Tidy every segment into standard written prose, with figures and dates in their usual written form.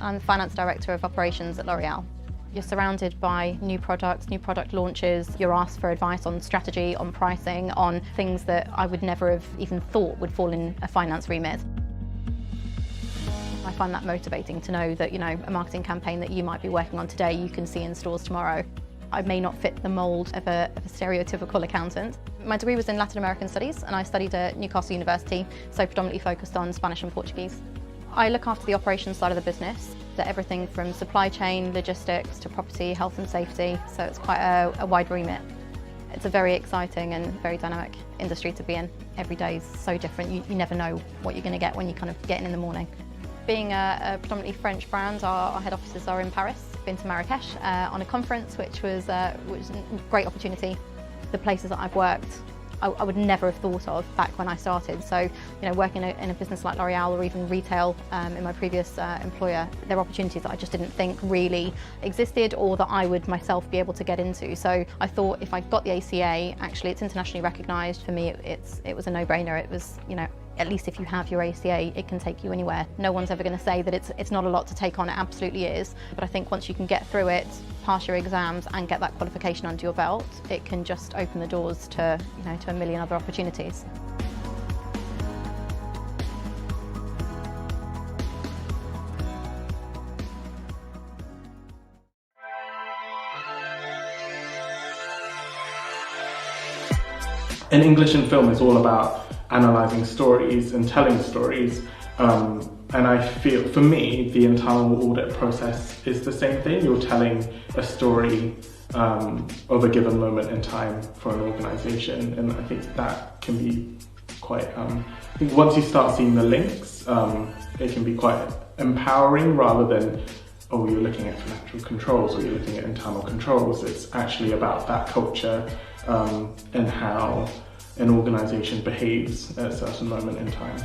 I'm the Finance Director of Operations at L'Oreal. You're surrounded by new products, new product launches. You're asked for advice on strategy, on pricing, on things that I would never have even thought would fall in a finance remit. I find that motivating to know that, a marketing campaign that you might be working on today, you can see in stores tomorrow. I may not fit the mould of a stereotypical accountant. My degree was in Latin American Studies and I studied at Newcastle University, so predominantly focused on Spanish and Portuguese. I look after the operations side of the business, so everything from supply chain, logistics to property, health and safety, so it's quite a wide remit. It's a very exciting and very dynamic industry to be in. Every day is so different, you never know what you're going to get when you kind of get in the morning. Being a predominantly French brand, our head offices are in Paris. Been to Marrakesh on a conference, which was a great opportunity. The places that I've worked, I would never have thought of back when I started. So, working in a business like L'Oreal or even retail in my previous employer, there are opportunities that I just didn't think really existed or that I would myself be able to get into. So I thought if I got the ACA, actually it's internationally recognised. For me, it was a no-brainer. It was, at least if you have your ACA, it can take you anywhere. No one's ever going to say that it's not a lot to take on, it absolutely is. But I think once you can get through it, pass your exams and get that qualification under your belt, it can just open the doors to, to a million other opportunities. In English and film, it's all about analysing stories and telling stories. And I feel, for me, the internal audit process is the same thing. You're telling a story of a given moment in time for an organisation, and I think that can be quite, I think once you start seeing the links, it can be quite empowering rather than, oh, you're looking at financial controls or you're looking at internal controls. It's actually about that culture and how an organisation behaves at a certain moment in time.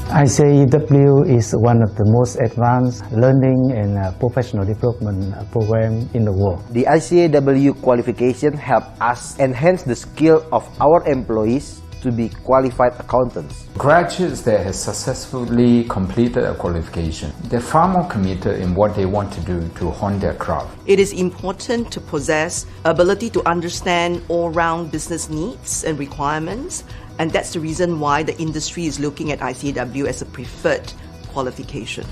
ICAEW is one of the most advanced learning and professional development program in the world. The ICAEW qualification helps us enhance the skill of our employees to be qualified accountants. Graduates that have successfully completed a qualification, they're far more committed in what they want to do to hone their craft. It is important to possess ability to understand all-round business needs and requirements, and that's the reason why the industry is looking at ICAEW as a preferred qualification.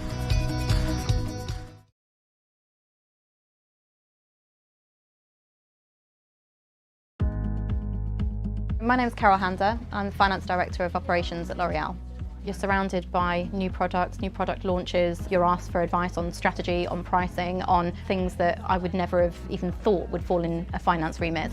My name is Carol Hander. I'm the Finance Director of Operations at L'Oreal. You're surrounded by new products, new product launches. You're asked for advice on strategy, on pricing, on things that I would never have even thought would fall in a finance remit.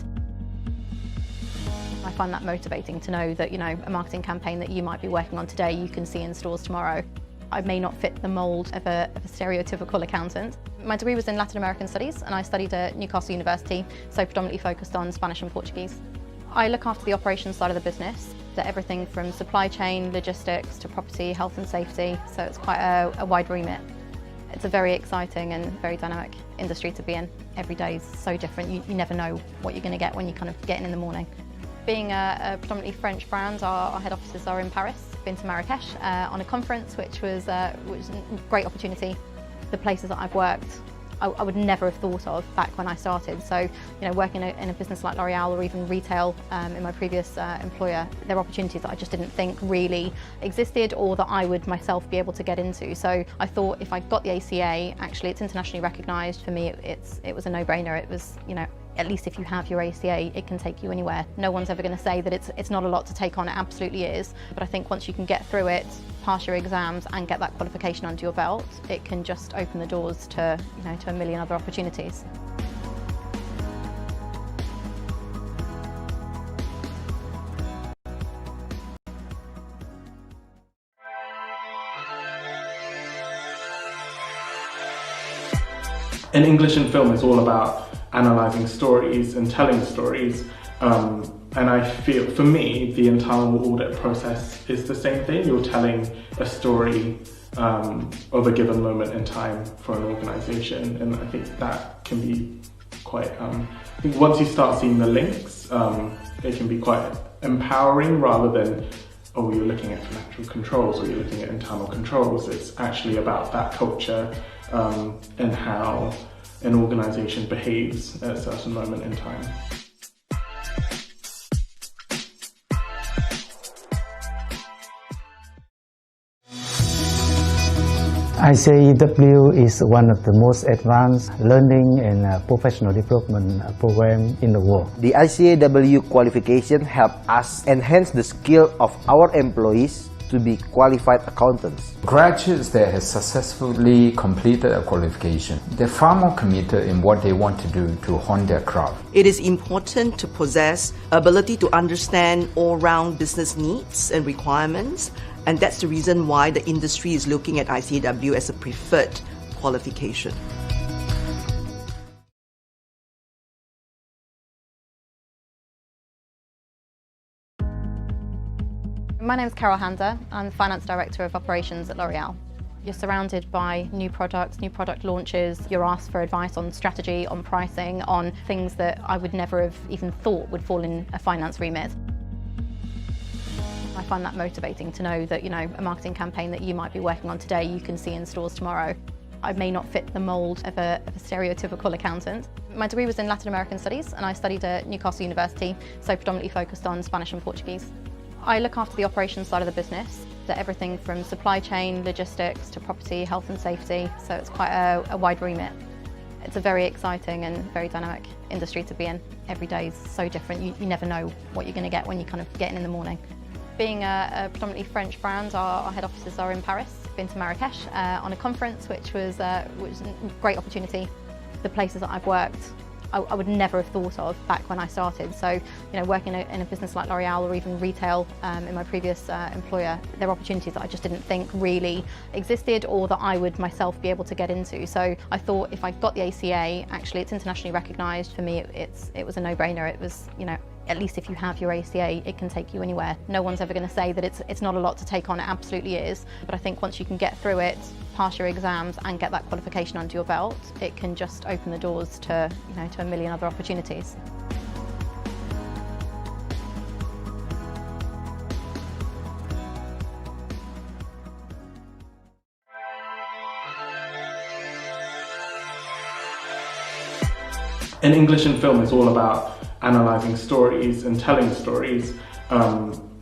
I find that motivating to know that, a marketing campaign that you might be working on today, you can see in stores tomorrow. I may not fit the mould of a stereotypical accountant. My degree was in Latin American Studies and I studied at Newcastle University, so predominantly focused on Spanish and Portuguese. I look after the operations side of the business, so everything from supply chain, logistics to property, health and safety, so it's quite a wide remit. It's a very exciting and very dynamic industry to be in. Every day is so different, you never know what you're going to get when you kind of get in the morning. Being a predominantly French brand, our head offices are in Paris. Been to Marrakesh on a conference, which was a great opportunity. The places that I've worked, I would never have thought of back when I started. So, working in a business like L'Oreal or even retail in my previous employer, there are opportunities that I just didn't think really existed or that I would myself be able to get into. So I thought if I got the ACA, actually it's internationally recognised. For me, it was a no-brainer. It was, at least if you have your ACA, it can take you anywhere. No one's ever going to say that it's not a lot to take on, it absolutely is. But I think once you can get through it, pass your exams and get that qualification under your belt, it can just open the doors to, to a million other opportunities. In English and film, it's all about analysing stories and telling stories. And I feel, for me, the internal audit process is the same thing. You're telling a story of a given moment in time for an organisation, and I think that can be quite, I think once you start seeing the links, They can be quite empowering rather than, oh, you're looking at financial controls or you're looking at internal controls. It's actually about that culture and how an organisation behaves at a certain moment in time. ICAEW is one of the most advanced learning and professional development program in the world. The ICAEW qualification helps us enhance the skill of our employees to be qualified accountants. Graduates that have successfully completed a qualification, they're far more committed in what they want to do to hone their craft. It is important to possess ability to understand all-round business needs and requirements, and that's the reason why the industry is looking at ICAEW as a preferred qualification. My name is Carol Hander. I'm the Finance Director of Operations at L'Oreal. You're surrounded by new products, new product launches. You're asked for advice on strategy, on pricing, on things that I would never have even thought would fall in a finance remit. I find that motivating to know that, a marketing campaign that you might be working on today, you can see in stores tomorrow. I may not fit the mould of a stereotypical accountant. My degree was in Latin American Studies and I studied at Newcastle University, so predominantly focused on Spanish and Portuguese. I look after the operations side of the business, so everything from supply chain, logistics to property, health and safety, so it's quite a wide remit. It's a very exciting and very dynamic industry to be in. Every day is so different, you never know what you're going to get when you kind of get in the morning. Being a predominantly French brand, our head offices are in Paris. Been to Marrakesh on a conference, which was a great opportunity. The places that I've worked, I would never have thought of back when I started. So, working in a business like L'Oreal or even retail in my previous employer, there are opportunities that I just didn't think really existed or that I would myself be able to get into. So I thought if I got the ACA, actually it's internationally recognised. For me, it was a no-brainer. It was, at least if you have your ACA, it can take you anywhere. No one's ever going to say that it's not a lot to take on, it absolutely is. But I think once you can get through it, pass your exams and get that qualification under your belt, it can just open the doors to, to a million other opportunities. In English and film, it's all about analysing stories and telling stories.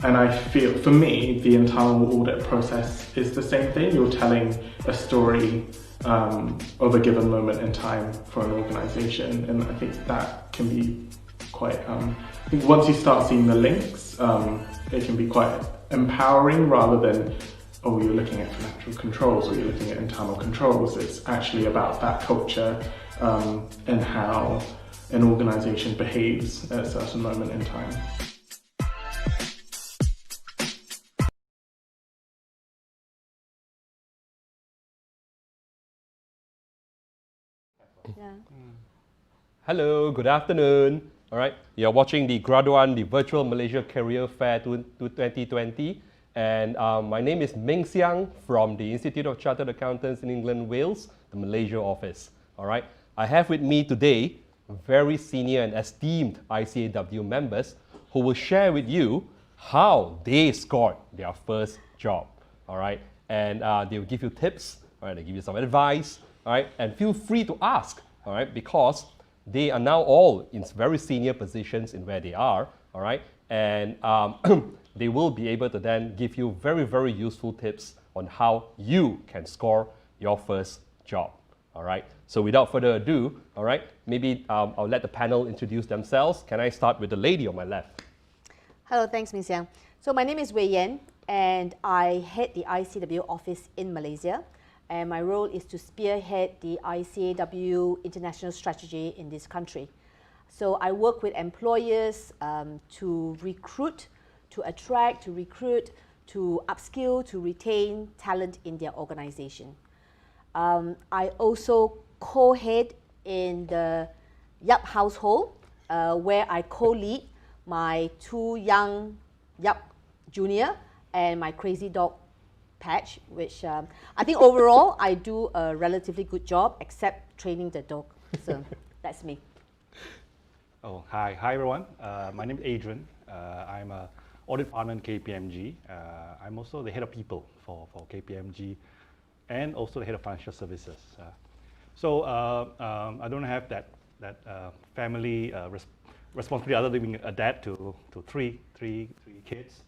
And I feel, for me, the internal audit process is the same thing. You're telling a story of a given moment in time for an organisation, and I think that can be quite, I think once you start seeing the links, it can be quite empowering rather than, oh, you're looking at financial controls or you're looking at internal controls. It's actually about that culture and how an organisation behaves at a certain moment in time. Yeah. Hello, good afternoon. All right, you're watching the Graduan, the Virtual Malaysia Career Fair 2020. And my name is Meng Xiang from the Institute of Chartered Accountants in England, Wales, the Malaysia office. All right, I have with me today very senior and esteemed ICAEW members who will share with you how they scored their first job. All right, and they will give you tips. All right, they give you some advice. All right, and feel free to ask. All right, because they are now all in very senior positions in where they are. All right, and they will be able to then give you very, very useful tips on how you can score your first job. All right, so without further ado, all right, maybe I'll let the panel introduce themselves. Can I start with the lady on my left? Hello, thanks, Ms. Yang. So my name is Wei Yan, and I head the ICAEW office in Malaysia. And my role is to spearhead the ICAEW international strategy in this country. So I work with employers to recruit, to attract, to recruit, to upskill, to retain talent in their organization. I also co-head in the Yap household, where I co-lead my two young Yap Junior and my crazy dog Patch, which I think overall I do a relatively good job, except training the dog. So that's me. Oh, hi everyone. My name is Adrian. I'm an audit partner in KPMG. I'm also the head of people for KPMG and also the head of financial services. So I don't have that family responsibility other than being a dad to three kids.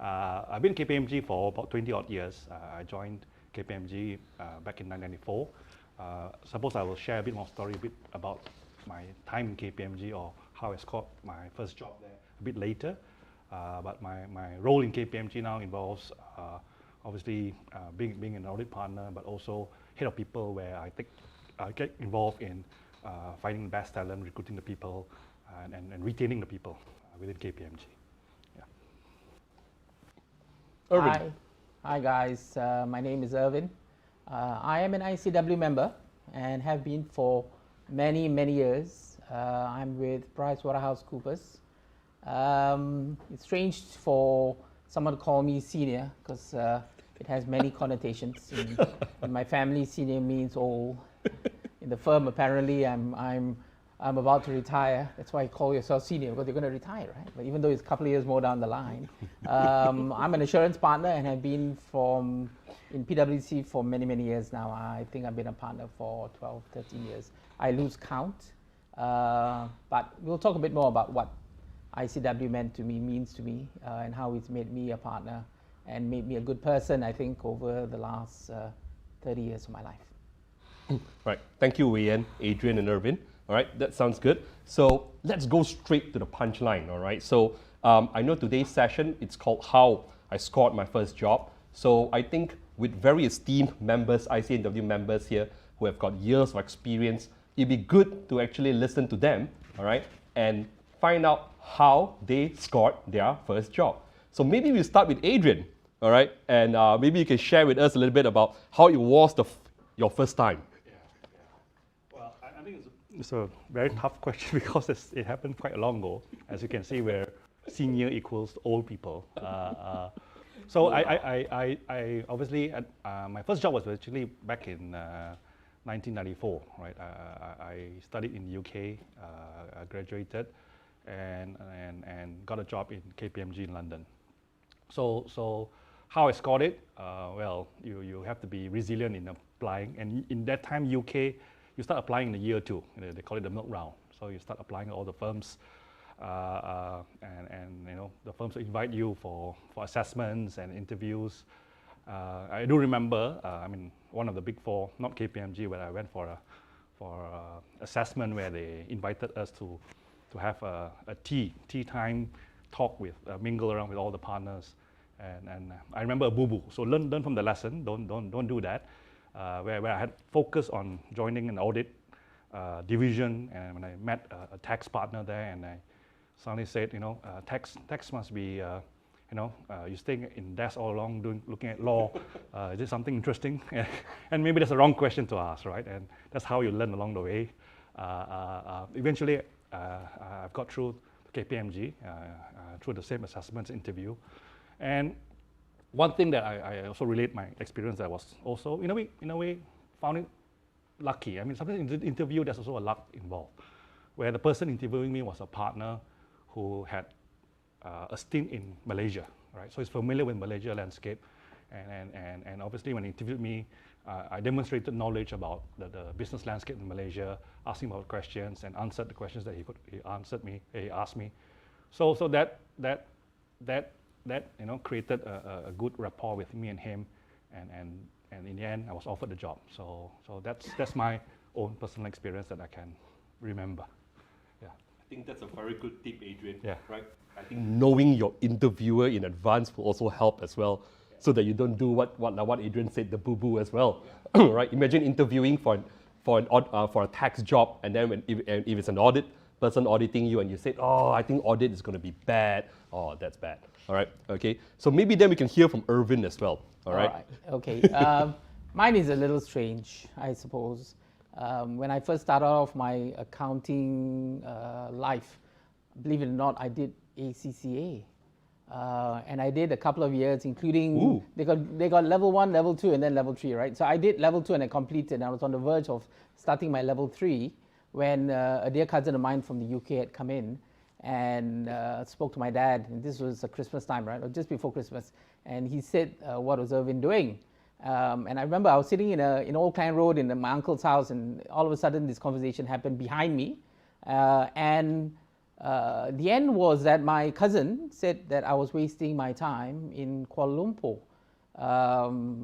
I've been in KPMG for about 20 odd years. I joined KPMG back in 1994. Suppose I will share a bit more story about my time in KPMG or how I scored my first job there a bit later. But my role in KPMG now involves obviously being an audit partner, but also head of people, where I get involved in finding the best talent, recruiting the people, and retaining the people within KPMG. Yeah. Irvin. Hi guys, my name is Irvin. I am an ICAEW member and have been for many years. I'm with PricewaterhouseCoopers. It's strange for someone to call me senior because it has many connotations. In my family, senior means old. In the firm, apparently, I'm about to retire. That's why you call yourself senior, because you're going to retire, right? But even though it's a couple of years more down the line. I'm an assurance partner and have been in PwC for many years now. I think I've been a partner for 12, 13 years. I lose count. But we'll talk a bit more about what ICAEW means to me, and how it's made me a partner and made me a good person, I think, over the last 30 years of my life. Right. Thank you, Wei Yan, Adrian, and Irvin. All right, that sounds good. So let's go straight to the punchline. All right. So I know today's session, it's called How I Scored My First Job. So I think with very esteemed members, ICAEW members here who have got years of experience, it'd be good to actually listen to them, all right, and find out how they scored their first job. So maybe we'll start with Adrian, all right, and maybe you can share with us a little bit about how it was your first time. Well, I think it's a very tough question because it happened quite long ago, as you can see, where senior equals old people. So I obviously, my first job was actually back in 1994, right? I studied in the UK, I graduated, and got a job in KPMG in London. So how I scored it? Well, you have to be resilient in applying, and in that time, UK, you start applying in the year two. They call it the milk round. So you start applying at all the firms, and the firms will invite you for assessments and interviews. I do remember, one of the big four, not KPMG, where I went for assessment where they invited us to have a tea time talk with, mingle around with all the partners, and I remember a boo-boo. So learn from the lesson. Don't do that. Where I had focused on joining an audit division, and when I met a tax partner there, and I suddenly said, tax must be. You staying in desk all along, looking at law. Is it something interesting? And maybe that's the wrong question to ask, right? And that's how you learn along the way. Eventually, I've got through KPMG through the same assessments interview. And one thing that I also relate my experience, that was also in a way found it lucky. Sometimes in the interview there's also a luck involved, where the person interviewing me was a partner who had a stint in Malaysia, right? So he's familiar with Malaysia landscape, and obviously when he interviewed me, I demonstrated knowledge about the business landscape in Malaysia, asked him about questions, and answered the questions that he asked me. So that created a good rapport with me and him, and in the end I was offered the job. So that's my own personal experience that I can remember. Yeah. I think that's a very good tip, Adrian. Yeah. Right. I think knowing your interviewer in advance will also help as well, so that you don't do what Adrian said, the boo-boo as well. Yeah. Right. Imagine interviewing for a tax job, and then if it's an audit person auditing you, and you said, "Oh, I think audit is going to be bad." Oh, that's bad. All right. Okay. So maybe then we can hear from Irvin as well. All right. Okay. Mine is a little strange, I suppose. When I first started off my accounting life, believe it or not, I did ACCA. And I did a couple of years, including, they got level 1, level 2, and then level 3, right? So I did level 2 and I completed, and I was on the verge of starting my level 3 when a dear cousin of mine from the UK had come in and spoke to my dad, and this was Christmas time, right, or just before Christmas, and he said, what was Irvin doing? And I remember I was sitting in Old Clan Road in my uncle's house, and all of a sudden this conversation happened behind me. The end was that my cousin said that I was wasting my time in Kuala Lumpur,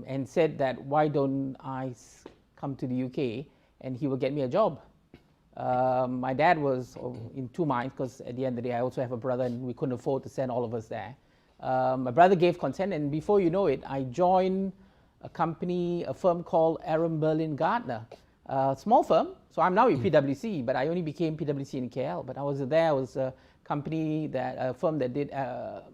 and said that why don't I come to the UK and he will get me a job. My dad was in two minds, because at the end of the day I also have a brother and we couldn't afford to send all of us there. My brother gave consent, and before you know it, I joined a company, a firm called Aaron Berlin Gardner, a small firm. So I'm now with PwC, but I only became PwC in KL. But I was there. I was a company a firm that did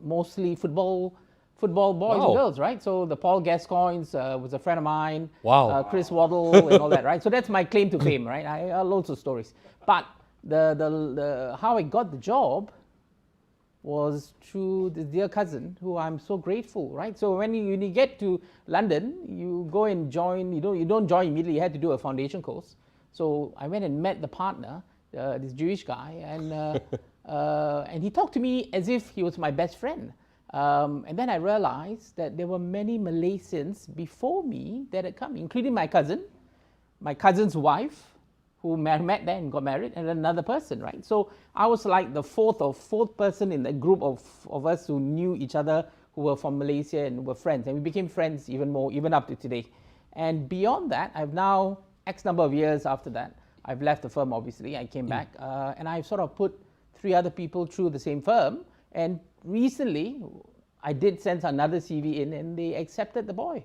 mostly football boys and girls, right? So the Paul Gascoignes was a friend of mine. Wow. Chris Waddle and all that, right? So that's my claim to fame, right? I have loads of stories. But the how I got the job was through this dear cousin who I'm so grateful, right? So when you get to London, you go and join, you don't join immediately, you had to do a foundation course. So I went and met the partner, this Jewish guy, and he talked to me as if he was my best friend. And then I realized that there were many Malaysians before me that had come, including my cousin's wife, who met there and got married, and another person, right? So I was like the fourth person in the group of us who knew each other, who were from Malaysia and were friends. And we became friends even more, even up to today. And beyond that, I've now, X number of years after that, I've left the firm, obviously. I came back, and I've sort of put 3 other people through the same firm. And recently, I did send another CV in, and they accepted the boy.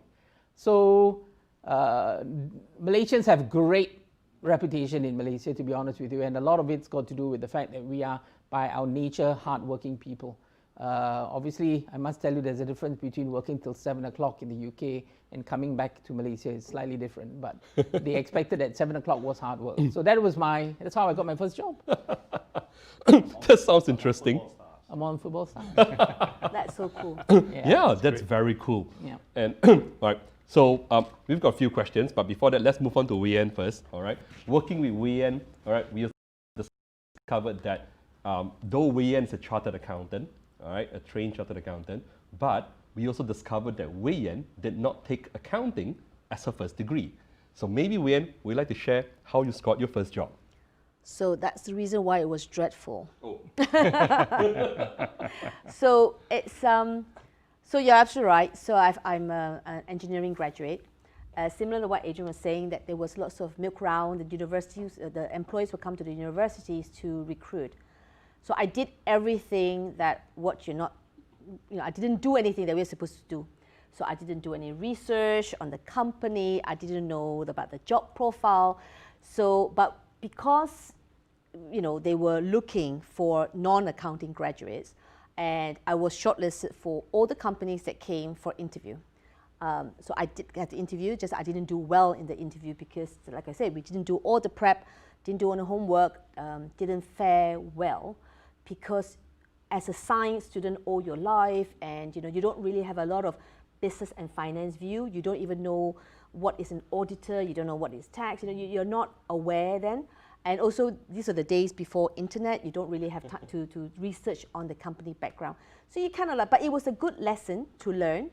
So Malaysians have great reputation in Malaysia, to be honest with you, and a lot of it's got to do with the fact that we are, by our nature, hardworking people. Obviously, I must tell you, there's a difference between working till 7 o'clock in the UK and coming back to Malaysia is slightly different, but they expected that 7 o'clock was hard work. So that's how I got my first job. That sounds interesting. I'm on Football Stars. That's so cool. Yeah, that's very cool. Yeah. And all right, so we've got a few questions, but before that, let's move on to Wei Yan first. All right, working with Wei Yan, all right, we discovered that though Wei Yan is a chartered accountant, all right, a trained chartered accountant, but we also discovered that Wei Yan did not take accounting as her first degree. So maybe Wei Yan, would you like to share how you scored your first job? So that's the reason why it was dreadful. Oh. So it's so you're absolutely right. So I'm an engineering graduate. Similar to what Adrian was saying, that there was lots of milk round. The universities, the employees would come to the universities to recruit. So I did everything that I didn't do anything that we were supposed to do. So I didn't do any research on the company. I didn't know about the job profile. So, but because they were looking for non-accounting graduates, and I was shortlisted for all the companies that came for interview. So I did get the interview, just I didn't do well in the interview because, like I said, we didn't do all the prep, didn't do all the homework, didn't fare well, because as a science student all your life, and you don't really have a lot of business and finance view. You don't even know what is an auditor. You don't know what is tax. You're not aware then. And also, these are the days before internet. You don't really have time to research on the company background. So you kind of but it was a good lesson to learn.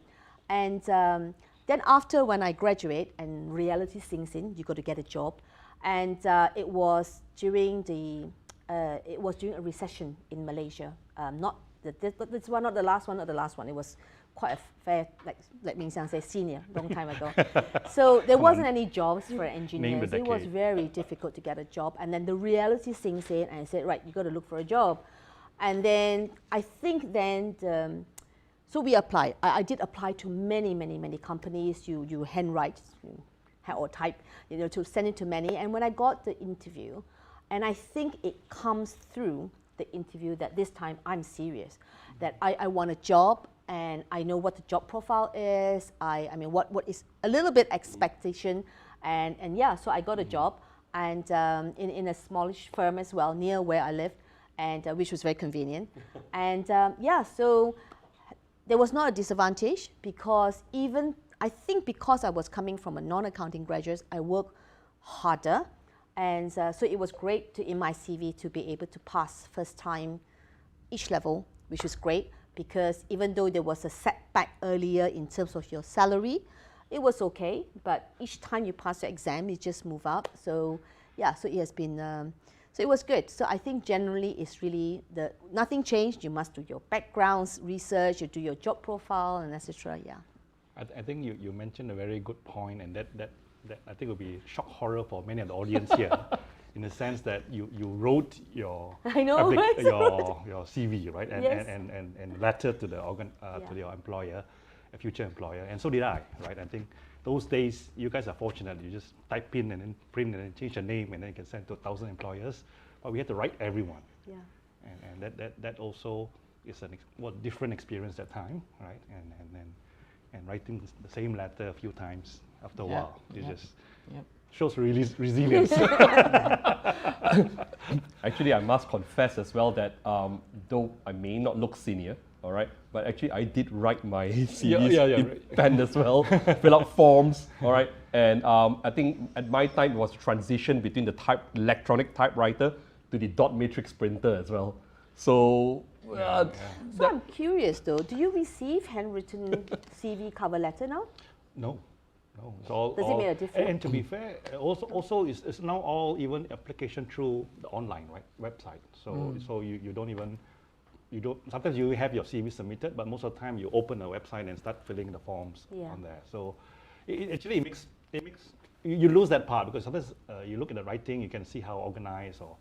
And then after, when I graduate and reality sinks in, you got to get a job. And it was during a recession in Malaysia. This one, not the last one. It was quite a fair, like Ming Xiang said, senior, long time ago. So there wasn't any jobs for engineers. It was very difficult to get a job. And then the reality sinks in, and I said, right, you got to look for a job. And then I think then, so we applied. I did apply to many companies. You handwrite or type, to send it to many. And when I got the interview, and I think it comes through the interview that this time I'm serious, that I want a job, and I know what the job profile is. I mean, what is a little bit expectation, and yeah, so I got a job, and in a smallish firm as well, near where I lived, and which was very convenient. And yeah, so there was not a disadvantage, because I think because I was coming from a non-accounting graduate, I worked harder. And so it was great in my CV to be able to pass first time each level, which was great because even though there was a setback earlier in terms of your salary, it was okay. But each time you pass the exam, you just move up. So yeah, so it has been, so it was good. So I think generally it's really nothing changed. You must do your backgrounds research, you do your job profile, and etc. Yeah. I think you mentioned a very good point, and that I think will be shock horror for many of the audience here, in the sense that you wrote your your CV, right, and letter to the to your employer, a future employer, and so did I, right. I think those days you guys are fortunate. You just type in and then print and then change the name, and then you can send to 1,000 employers. But we had to write everyone, and that also is a different experience that time, right, and writing the same letter a few times after a while, it just shows resilience. Actually, I must confess as well that though I may not look senior, all right, but actually I did write my CVs in pen as well, fill out forms, all right, and I think at my time it was a transition between the electronic typewriter to the dot matrix printer as well. So So I'm curious though, do you receive handwritten CV cover letter now? No. It's all, Does it make a difference? And to be fair, also it's now all even application through the online website. So you don't sometimes you have your CV submitted, but most of the time you open a website and start filling the forms on there. So it actually makes you lose that part, because sometimes you look at the writing, you can see how organized or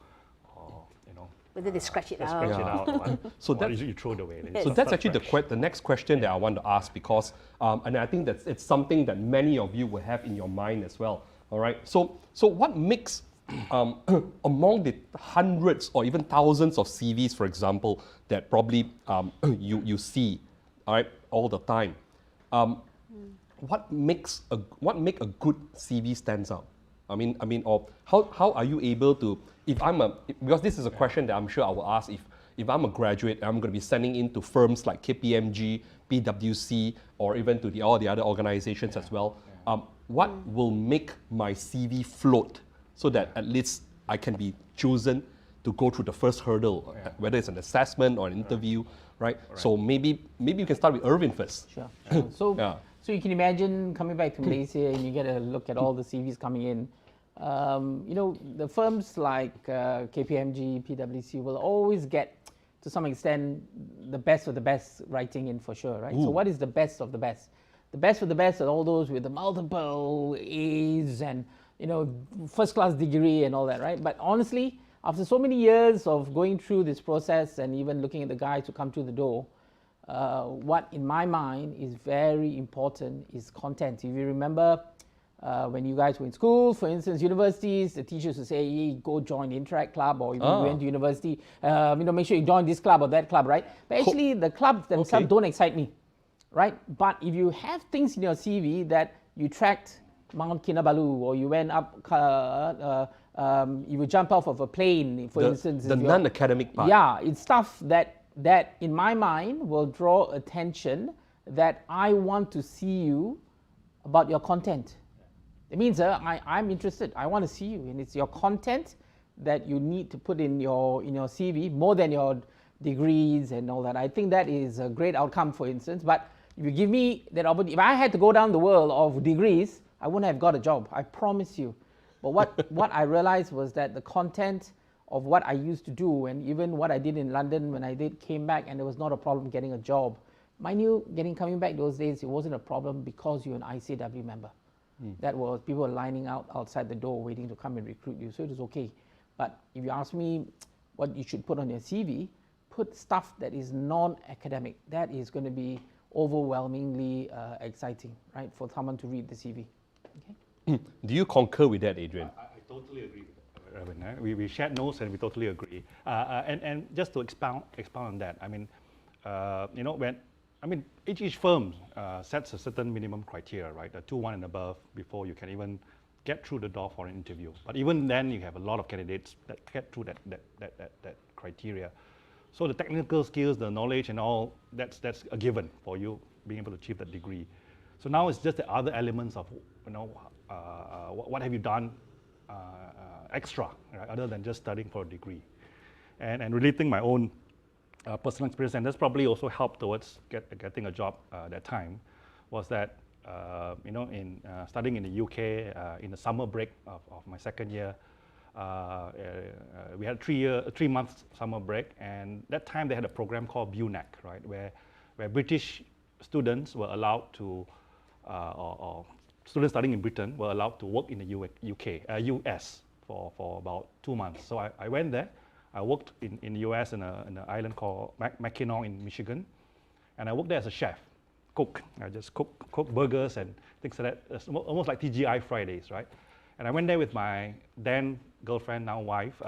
whether they scratch it out. So or you throw it away. So that's actually the next question that I want to ask, because and I think it's something that many of you will have in your mind as well. All right. So what makes among the hundreds or even thousands of CVs, for example, that probably you see, all right, all the time, what make a good CV stands out? I mean, or how are you able to? Because this is a question that I'm sure I will ask if I'm a graduate, I'm going to be sending in to firms like KPMG, PwC, or even to all the other organizations as well. What will make my CV float so that at least I can be chosen to go through the first hurdle, whether it's an assessment or an interview, right? So maybe you can start with Irvin first. Sure. So you can imagine coming back to Malaysia and you get a look at all the CVs coming in. The firms like KPMG, PwC will always get, to some extent, the best of the best writing in for sure, right? Ooh. So what is the best of the best? The best of the best are all those with the multiple A's and, first-class degree and all that, right? But honestly, after so many years of going through this process and even looking at the guys who come through the door, what in my mind is very important is content. If you remember, when you guys were in school, for instance, universities, the teachers would say, hey, go join the Interact Club, or even you went to university, make sure you join this club or that club, right? But actually, the clubs themselves don't excite me, right? But if you have things in your CV that you tracked Mount Kinabalu, or you went up, you would jump off of a plane, for instance. The non-academic part. Yeah, it's stuff that in my mind will draw attention, that I want to see you about your content. It means I'm interested. I want to see you, and it's your content that you need to put in your CV more than your degrees and all that. I think that is a great outcome, for instance. But if you give me that opportunity, if I had to go down the world of degrees, I wouldn't have got a job. I promise you. But what I realized was that the content of what I used to do, and even what I did in London when I came back, and there was not a problem getting a job. Mind you, coming back those days, it wasn't a problem because you're an ICAEW member. That was, people were lining out outside the door waiting to come and recruit you, so it was okay. But if you ask me what you should put on your CV, put stuff that is non-academic. That is going to be overwhelmingly exciting, right, for someone to read the CV. Okay? Do you concur with that, Adrian? I totally agree with that, Erwin. We shared notes and we totally agree. And just to expound on that, each firm sets a certain minimum criteria, right? A 2-1 and above before you can even get through the door for an interview. But even then, you have a lot of candidates that get through that criteria. So the technical skills, the knowledge, and all that's a given for you being able to achieve that degree. So now it's just the other elements of what have you done extra, right, other than just studying for a degree. And relating my own personal experience, and that's probably also helped towards getting a job at that time, was that in studying in the UK in the summer break of my second year, we had a 3 month summer break, and that time they had a program called BUNAC, right, where British students were allowed to, or students studying in Britain were allowed to work in the US for about 2 months. So I went there. I worked in the US in an island called Mackinac in Michigan, and I worked there as a chef, cook. I just cook burgers and things like that. It's almost like TGI Fridays, right? And I went there with my then girlfriend, now wife,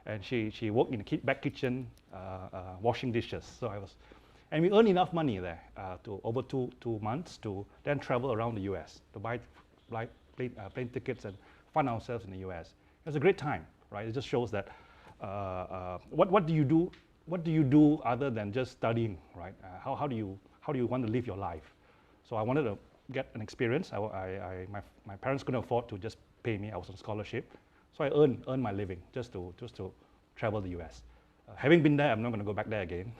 and she worked in the back kitchen washing dishes. So and we earned enough money there to over two months to then travel around the US to buy plane tickets and fund ourselves in the US. It was a great time, right? It just shows that what do you do? What do you do other than just studying, right? How do you want to live your life? So I wanted to get an experience. My parents couldn't afford to just pay me. I was on scholarship, so I earned my living just to travel the US. Having been there, I'm not going to go back there again.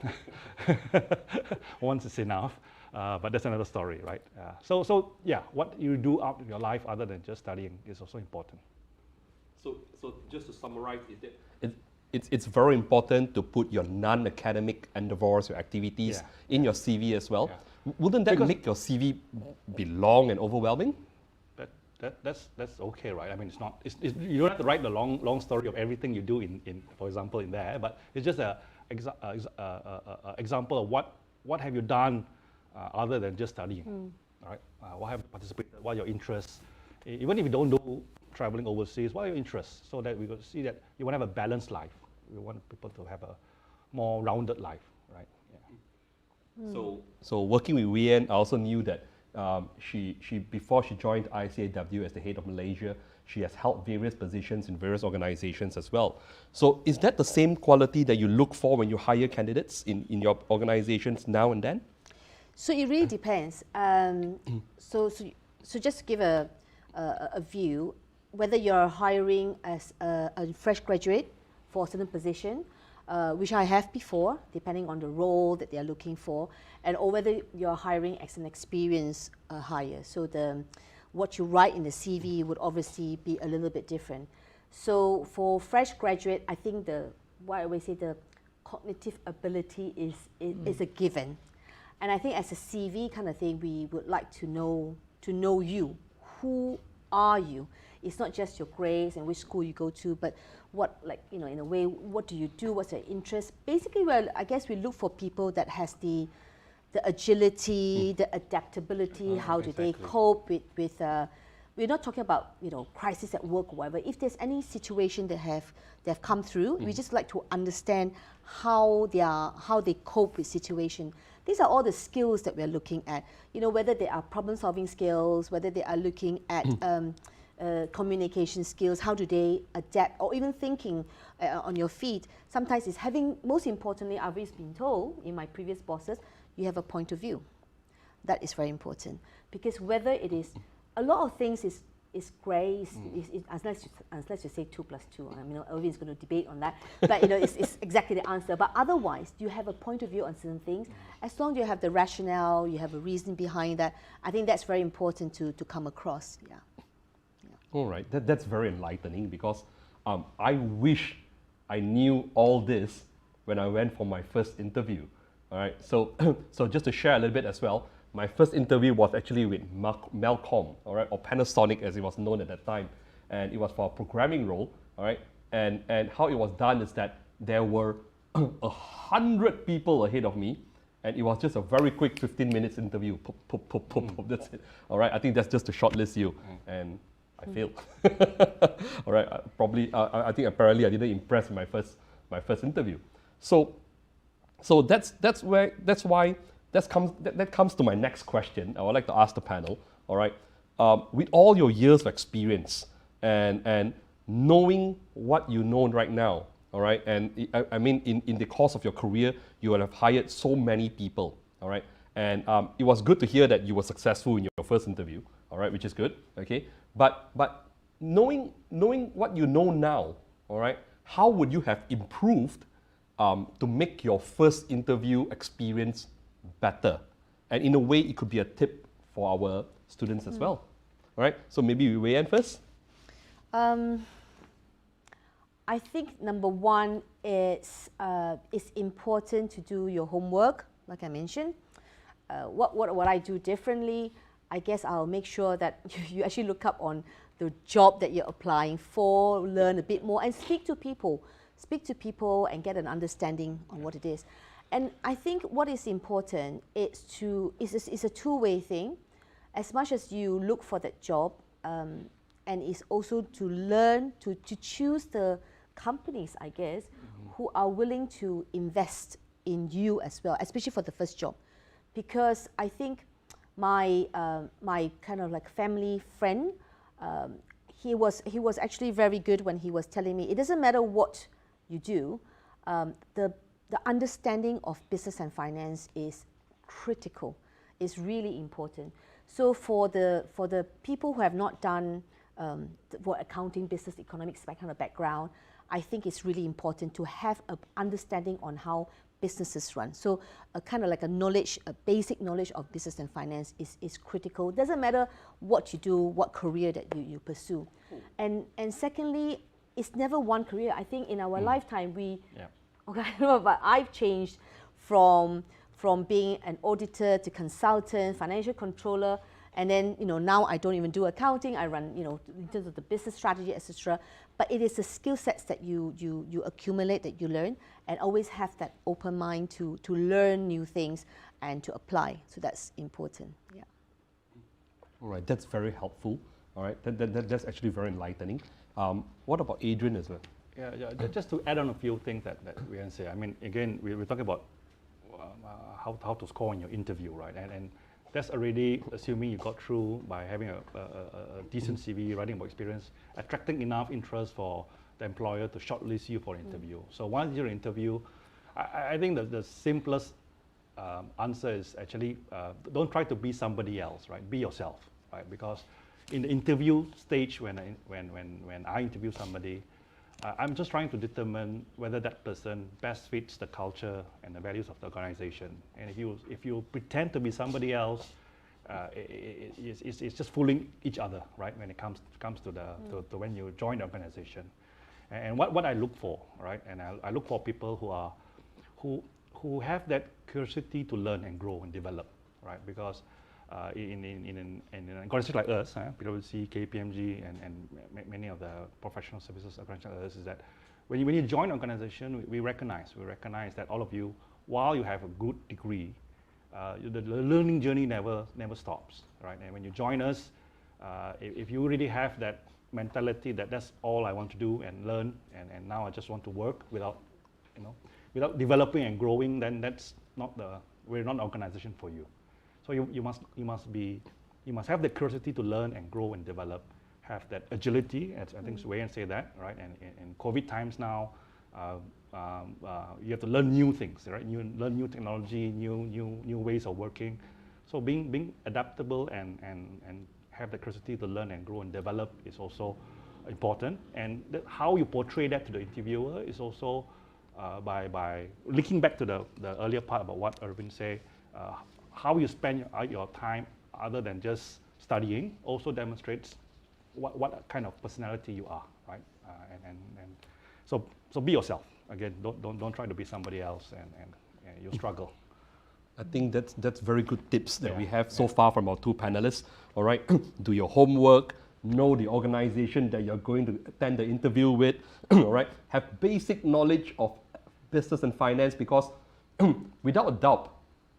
Once is enough, but that's another story, right? So yeah, what you do out of your life other than just studying is also important. So just to summarize, it's very important to put your non-academic endeavors, your activities in your CV as well. Yeah. Wouldn't that make your CV be long and overwhelming? That's okay, right? I mean, you don't have to write the long story of everything you do in for example, in there, but it's just an example of what have you done other than just studying, right? What have you participated? What are your interests? Even if you don't do traveling overseas, what are your interests? So that we could see that you want to have a balanced life. We want people to have a more rounded life, right? Yeah. So working with Wei Yan, I also knew that she before she joined ICAEW as the head of Malaysia, she has held various positions in various organizations as well. So is that the same quality that you look for when you hire candidates in your organizations now and then? So it really depends. So just to give a view, whether you're hiring as a fresh graduate for a certain position, which I have before, depending on the role that they're looking for, or whether you're hiring as an experienced hire. So what you write in the CV would obviously be a little bit different. So for fresh graduate, I think what I always say, the cognitive ability is a given. And I think as a CV kind of thing, we would like to know you. Who are you? It's not just your grades and which school you go to, but what, in a way, what do you do? What's your interest? Basically, I guess we look for people that has the agility, the adaptability. How do they cope with? We're not talking about crisis at work or whatever. If there's any situation that have come through, we just like to understand how they cope with situation. These are all the skills that we're looking at. Whether they are problem-solving skills, whether they are looking at communication skills, how do they adapt, or even thinking on your feet. Sometimes it's most importantly, I've always been told in my previous bosses, you have a point of view. That is very important, because whether it is, a lot of things is grey, unless you say 2 + 2. I mean, Irvin's going to debate on that, but it's exactly the answer. But otherwise, you have a point of view on certain things. As long as you have the rationale, you have a reason behind that, I think that's very important to come across. Yeah. All right, that's very enlightening, because I wish I knew all this when I went for my first interview. All right, so just to share a little bit as well, my first interview was actually with Malcolm, all right, or Panasonic as it was known at that time, and it was for a programming role, all right, and how it was done is that there were 100 people ahead of me, and it was just a very quick 15 minutes interview. That's it. All right, I think that's just to shortlist you, and I failed. All right, I think apparently I didn't impress my first interview. So that comes to my next question. I would like to ask the panel. All right, with all your years of experience and knowing what you know right now, all right, and I mean in the course of your career, you will have hired so many people. All right, and it was good to hear that you were successful in your first interview. All right, which is good. Okay, but knowing what you know now, all right, how would you have improved to make your first interview experience better? And in a way, it could be a tip for our students as well. All right, so maybe we weigh in first. I think number one is it's important to do your homework, like I mentioned. What I do differently, I guess I'll make sure that you actually look up on the job that you're applying for, learn a bit more, and speak to people. Speak to people and get an understanding on what it is. And I think what is important is it's a two-way thing. As much as you look for that job, and it's also to learn to choose the companies, I guess, who are willing to invest in you as well, especially for the first job. Because I think my kind of like family friend, he was actually very good when he was telling me it doesn't matter what you do, the understanding of business and finance is critical, is really important. So for the people who have not done accounting, business, economics, that kind of background, I think it's really important to have an understanding on how businesses run. So a kind of like a basic knowledge of business and finance is critical. Doesn't matter what you do, what career that you pursue. And secondly, it's never one career. I think in our lifetime but I've changed from being an auditor to consultant, financial controller, and then now I don't even do accounting. I run in terms of the business strategy, etc. But it is the skill sets that you accumulate, that you learn, and always have that open mind to learn new things and to apply. So that's important. Yeah. All right, that's very helpful. All right, that's actually very enlightening. What about Adrian as well? Yeah, just to add on a few things that we can say. I mean, again, we're talking about how to score in your interview, right? And that's already assuming you got through by having a decent CV, writing about experience, attracting enough interest for the employer to shortlist you for an interview. So once you're in interview, I think the simplest answer is actually don't try to be somebody else, right? Be yourself, right? Because in the interview stage, when I interview somebody, I'm just trying to determine whether that person best fits the culture and the values of the organization. And if you pretend to be somebody else, it's just fooling each other, right? When it comes to when you join the organization. And what I look for, right? And I look for people who have that curiosity to learn and grow and develop, right? Because in an organization like us, PwC, KPMG, and many of the professional services organizations like us, is that when you join an organization, we recognize that all of you, while you have a good degree, the learning journey never stops, right? And when you join us, if you really have that mentality that that's all I want to do and learn, and now I just want to work without developing and growing, then we're not an organization for you. So you must have the curiosity to learn and grow and develop, have that agility, as I think Wei say that, right? And in COVID times now, you have to learn new things, right? Learn new technology, new ways of working. So being adaptable and have the curiosity to learn and grow and develop is also important. And how you portray that to the interviewer is also by linking back to the earlier part about what Irvin said. How you spend your time other than just studying also demonstrates what kind of personality you are, right? And so be yourself. Again, don't try to be somebody else, and you'll struggle. I think that's very good tips that we have so far from our two panelists. All right, do your homework, know the organization that you're going to attend the interview with. All right, have basic knowledge of business and finance, because without a doubt,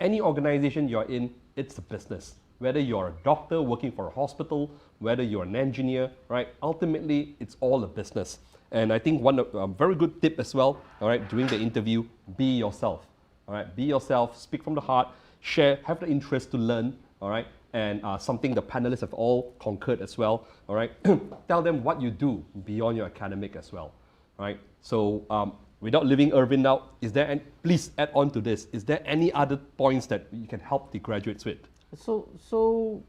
any organization you're in, it's a business. Whether you're a doctor working for a hospital, whether you're an engineer, right? Ultimately, it's all a business. And I think one very good tip as well, all right, during the interview, be yourself. All right, be yourself, speak from the heart, share, have the interest to learn, all right? And something the panelists have all concurred as well, all right? Tell them what you do beyond your academic as well, all right? So, without leaving Irvin out, please add on to this. Is there any other points that you can help the graduates with? So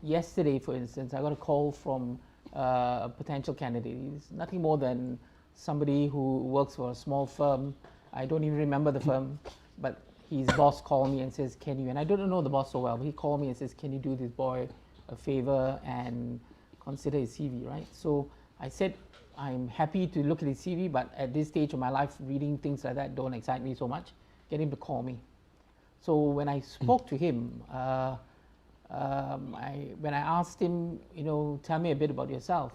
yesterday, for instance, I got a call from a potential candidate. He's nothing more than somebody who works for a small firm. I don't even remember the firm, but his boss called me and says, can you, and I don't know the boss so well, but he called me and says, can you do this boy a favor and consider his CV, right? So I said, I'm happy to look at his CV, but at this stage of my life, reading things like that don't excite me so much. Get him to call me. So when I spoke to him, when I asked him, tell me a bit about yourself.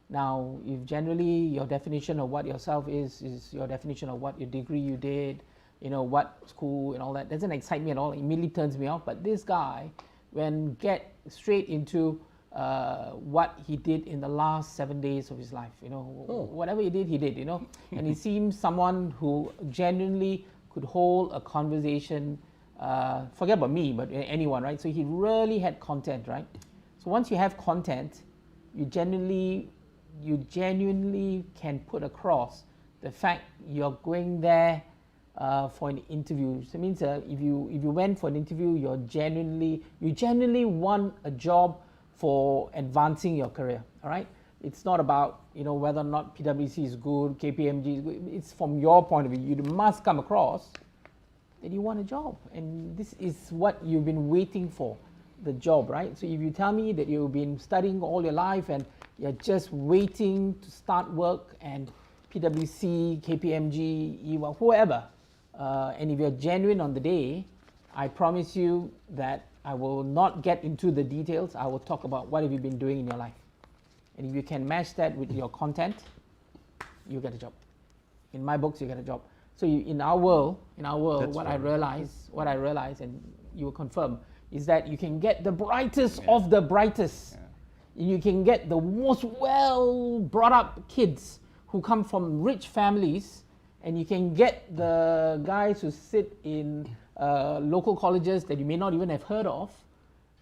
Now, if generally your definition of what yourself is your definition of what your degree you did, what school and all that, doesn't excite me at all. It immediately turns me off. But this guy, when get straight into what he did in the last 7 days of his life, whatever he did, and he seems someone who genuinely could hold a conversation, forget about me, but anyone, right? So he really had content, right? So once you have content, you genuinely can put across the fact you're going there for an interview. So it means if you went for an interview, you genuinely want a job for advancing your career. All right, it's not about whether or not PwC is good, KPMG is good. It's from your point of view. You must come across that you want a job, and this is what you've been waiting for, the job, right? So if you tell me that you've been studying all your life and you're just waiting to start work, and PwC, KPMG, EY, whoever, and if you're genuine on the day, I promise you that I will not get into the details. I will talk about what have you been doing in your life. And if you can match that with your content, you get a job. In my books, you get a job. So in our world, what I realize, and you will confirm, is that you can get the brightest of the brightest. You can get the most well brought up kids who come from rich families, and you can get the guys who sit in local colleges that you may not even have heard of,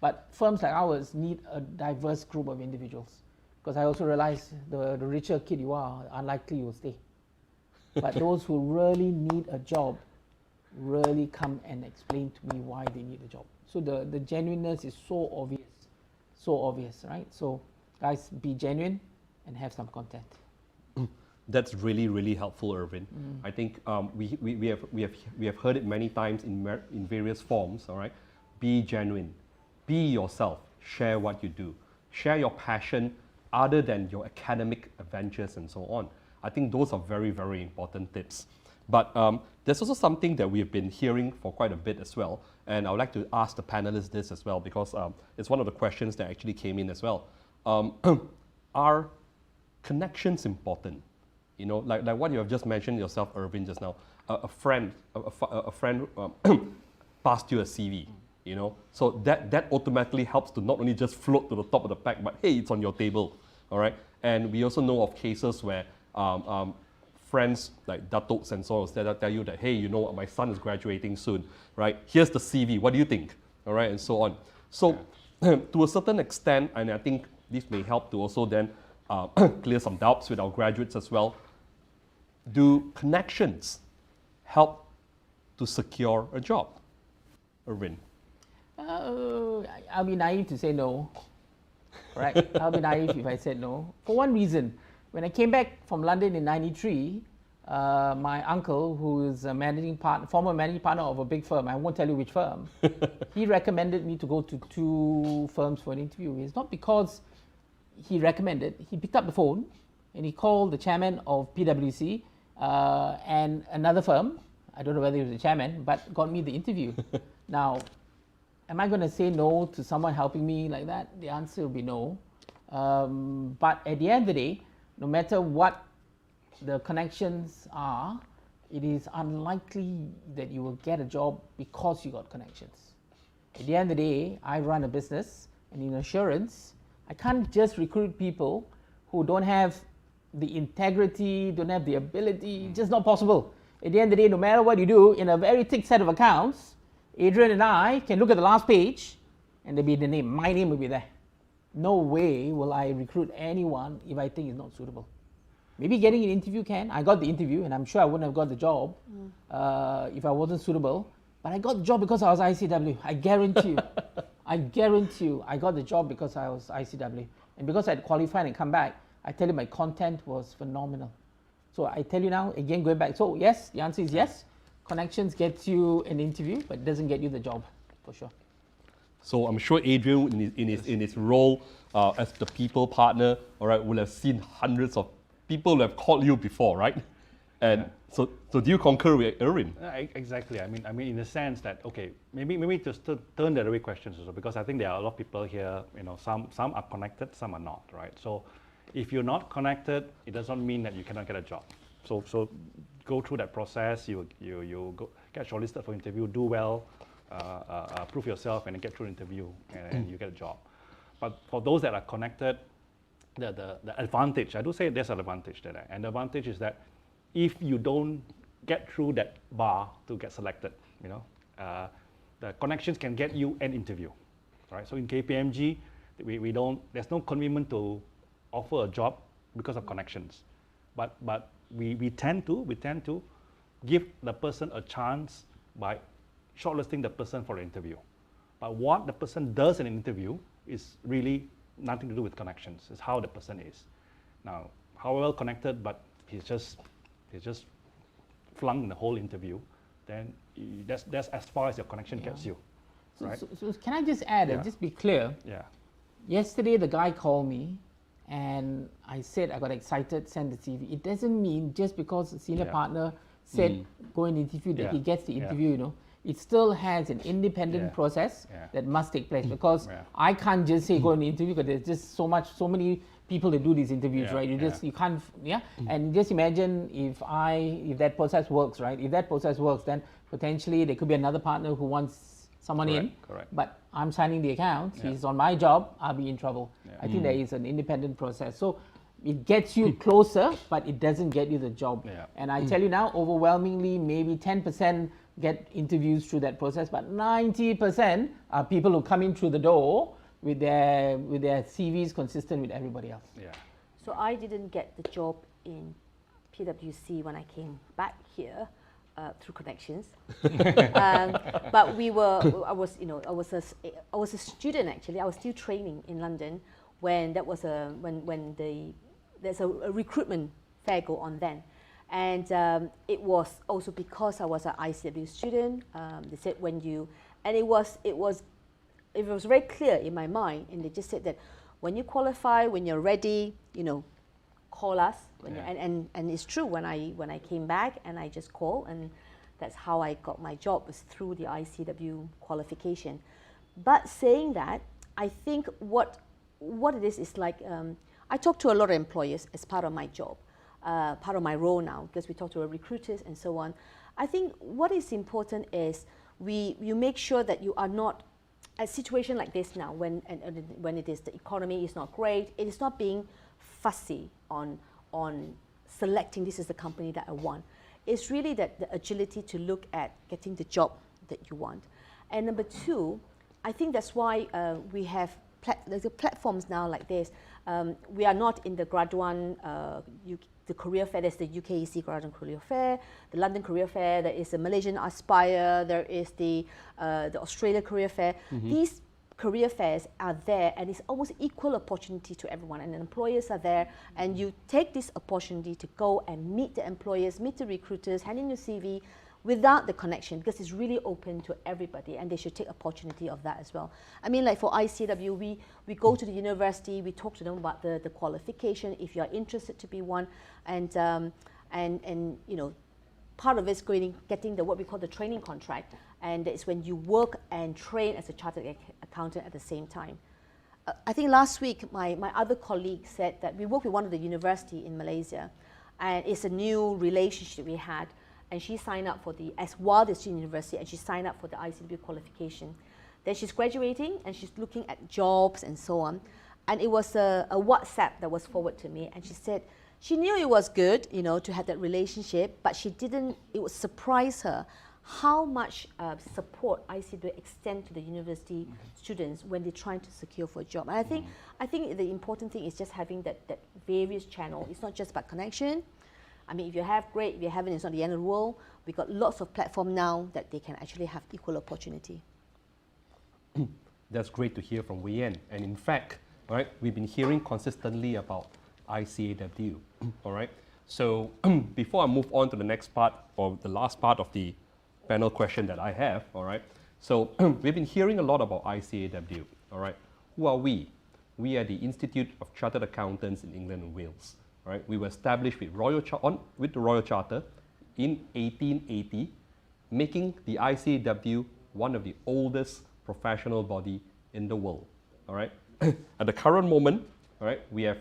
but firms like ours need a diverse group of individuals. Because I also realize the richer kid you are, unlikely you will stay. But those who really need a job really come and explain to me why they need a job. So the genuineness is so obvious, right? So guys, be genuine and have some content. That's really, really helpful, Irvin. I think we have heard it many times in various forms. All right, be genuine, be yourself, share what you do, share your passion other than your academic adventures and so on. I think those are very, very important tips. But there's also something that we've been hearing for quite a bit as well, and I would like to ask the panelists this as well, because it's one of the questions that actually came in as well. Are connections important? Like what you have just mentioned yourself, Irvin, just now. A friend passed you a CV, so that automatically helps to not only just float to the top of the pack, but hey, it's on your table, all right? And we also know of cases where friends like Datuk and so on that tell you that, hey, what, my son is graduating soon, right? Here's the CV, what do you think? All right, and so on. So to a certain extent, and I think this may help to also then clear some doubts with our graduates as well, do connections help to secure a job? Irvin? I'll be naive to say no, right? I'll be naive if I said no. For one reason. When I came back from London in '93, my uncle, who is a former managing partner of a big firm, I won't tell you which firm, he recommended me to go to 2 firms for an interview. It's not because he recommended. He picked up the phone and he called the chairman of PwC and another firm. I don't know whether he was the chairman, but got me the interview. Now, am I going to say no to someone helping me like that? The answer will be no. But at the end of the day, no matter what the connections are, it is unlikely that you will get a job because you got connections. At the end of the day, I run a business, and in assurance, I can't just recruit people who don't have the integrity, don't have the ability. Just not possible. At the end of the day, no matter what you do, in a very thick set of accounts, Adrian and I can look at the last page and there'll be the name. My name will be there. No way will I recruit anyone if I think it's not suitable. Maybe getting an interview can. I got the interview, and I'm sure I wouldn't have got the job if I wasn't suitable. But I got the job because I was ICAEW. I guarantee you. I got the job because I was ICAEW. And because I'd qualified and come back, I tell you my content was phenomenal. So I tell you now, again, going back, so yes, the answer is yes. Connections gets you an interview, but it doesn't get you the job, for sure. So I'm sure Adrian, in his role as the people partner, all right, will have seen hundreds of people who have called you before, right? And so do you concur with Erwin? Exactly. I mean, in the sense that, okay, maybe just to turn the other way questions also, because I think there are a lot of people here. Some are connected, some are not, right? So if you're not connected, it doesn't mean that you cannot get a job. So go through that process. You go, get shortlisted for interview, do well, prove yourself, and then get through the interview, and you get a job. But for those that are connected, the advantage, I do say there's an advantage there, and the advantage is that if you don't get through that bar to get selected, the connections can get you an interview, right? So in KPMG, there's no commitment to offer a job because of connections, but we tend to give the person a chance by shortlisting the person for an interview. But what the person does in an interview is really nothing to do with connections. It's how the person is. Now, how well connected, but he's just flung the whole interview, then that's as far as your connection gets you. Right? So can I just add, just be clear? Yeah. Yesterday, the guy called me, and I said I got excited, send the CV. It doesn't mean just because the senior partner said go and interview that he gets the interview. It still has an independent process that must take place, because I can't just say go and interview, because there's just so many people that do these interviews, right? You can't, and just imagine if that process works, right? If that process works, then potentially there could be another partner who wants someone in, but I'm signing the account, he's on my job, I'll be in trouble. I think there is an independent process. So it gets you closer, but it doesn't get you the job. And I tell you now, overwhelmingly, maybe 10% get interviews through that process, but 90% are people who come in through the door with their CVs consistent with everybody else. So I didn't get the job in PwC when I came back here through connections. But I was a student actually. I was still training in London when there's a recruitment fair go on then. And it was also because I was an ICAEW student. They said it was very clear in my mind, and they just said that when you qualify, when you're ready, call us. And it's true, when I came back and I just called, and that's how I got my job, was through the ICAEW qualification. But saying that, I think what it is like, I talk to a lot of employers as part of my job. Part of my role now, because we talk to our recruiters and so on. I think what is important is you make sure that you are not, a situation like this now, when it is the economy is not great, it is not being fussy on selecting this is the company that I want. It's really that the agility to look at getting the job that you want. And number two, I think that's why we have the platforms now like this. We are not in the Graduan the career fair. There's the UKEC Graduate Career Fair, the London Career Fair, there is the Malaysian Aspire, there is the Australia Career Fair. These career fairs are there, and it's almost equal opportunity to everyone, and the employers are there, and you take this opportunity to go and meet the employers, meet the recruiters, hand in your CV without the connection, because it's really open to everybody, and they should take opportunity of that as well. I mean, like for ICAEW, we go to the university, we talk to them about the qualification, if you're interested to be one, and part of it's getting what we call the training contract, and it's when you work and train as a chartered accountant at the same time. I think last week my other colleague said that we work with one of the university in Malaysia, and it's a new relationship we had. And she signed up for while she's in university, and she signed up for the ICAEW qualification. Then she's graduating, and she's looking at jobs and so on. And it was a WhatsApp that was forwarded to me, and she said she knew it was good, to have that relationship, but it would surprise her how much support ICAEW extend to the university students when they're trying to secure for a job. And I think the important thing is just having that various channel. It's not just about connection. I mean, if you have, great. If you haven't, it's not the end of the world. We've got lots of platforms now that they can actually have equal opportunity. That's great to hear from Wei Yan. And in fact, all right, we've been hearing consistently about ICAEW, all right? So before I move on to the next part, or the last part of the panel question that I have, all right? So we've been hearing a lot about ICAEW, all right? Who are we? We are the Institute of Chartered Accountants in England and Wales, all right? We were established with, with the Royal Charter in 1880, making the ICAEW one of the oldest professional body in the world, all right? At the current moment, all right, we have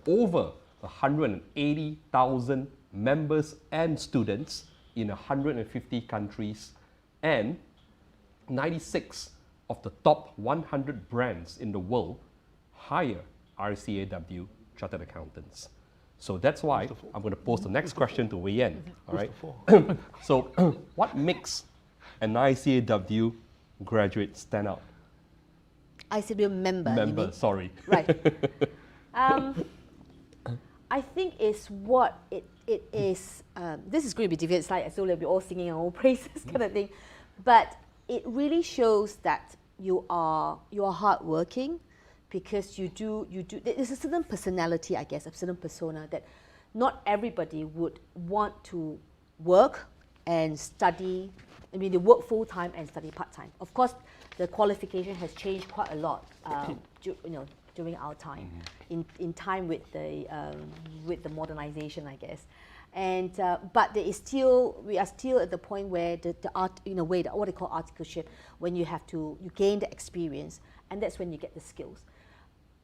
over 180,000 members and students in 150 countries, and 96 of the top 100 brands in the world hire ICAEW chartered accountants. So that's why I'm going to pose the next question to Wei Yan. All right. So what makes an ICAEW graduate stand out? ICAEW member. Member, sorry. Right. I think it's what it is. This is going to be difficult. It's like as though we'll be all singing our own praises kind of thing, but it really shows that you are hardworking, because you do. There's a certain personality, I guess, a certain persona that not everybody would want to work and study. I mean, they work full time and study part time. Of course, the qualification has changed quite a lot. During our time, in time with the modernization, I guess, and but there is still, we are still at the point where the art, in a way, what they call articleship, when you gain the experience, and that's when you get the skills.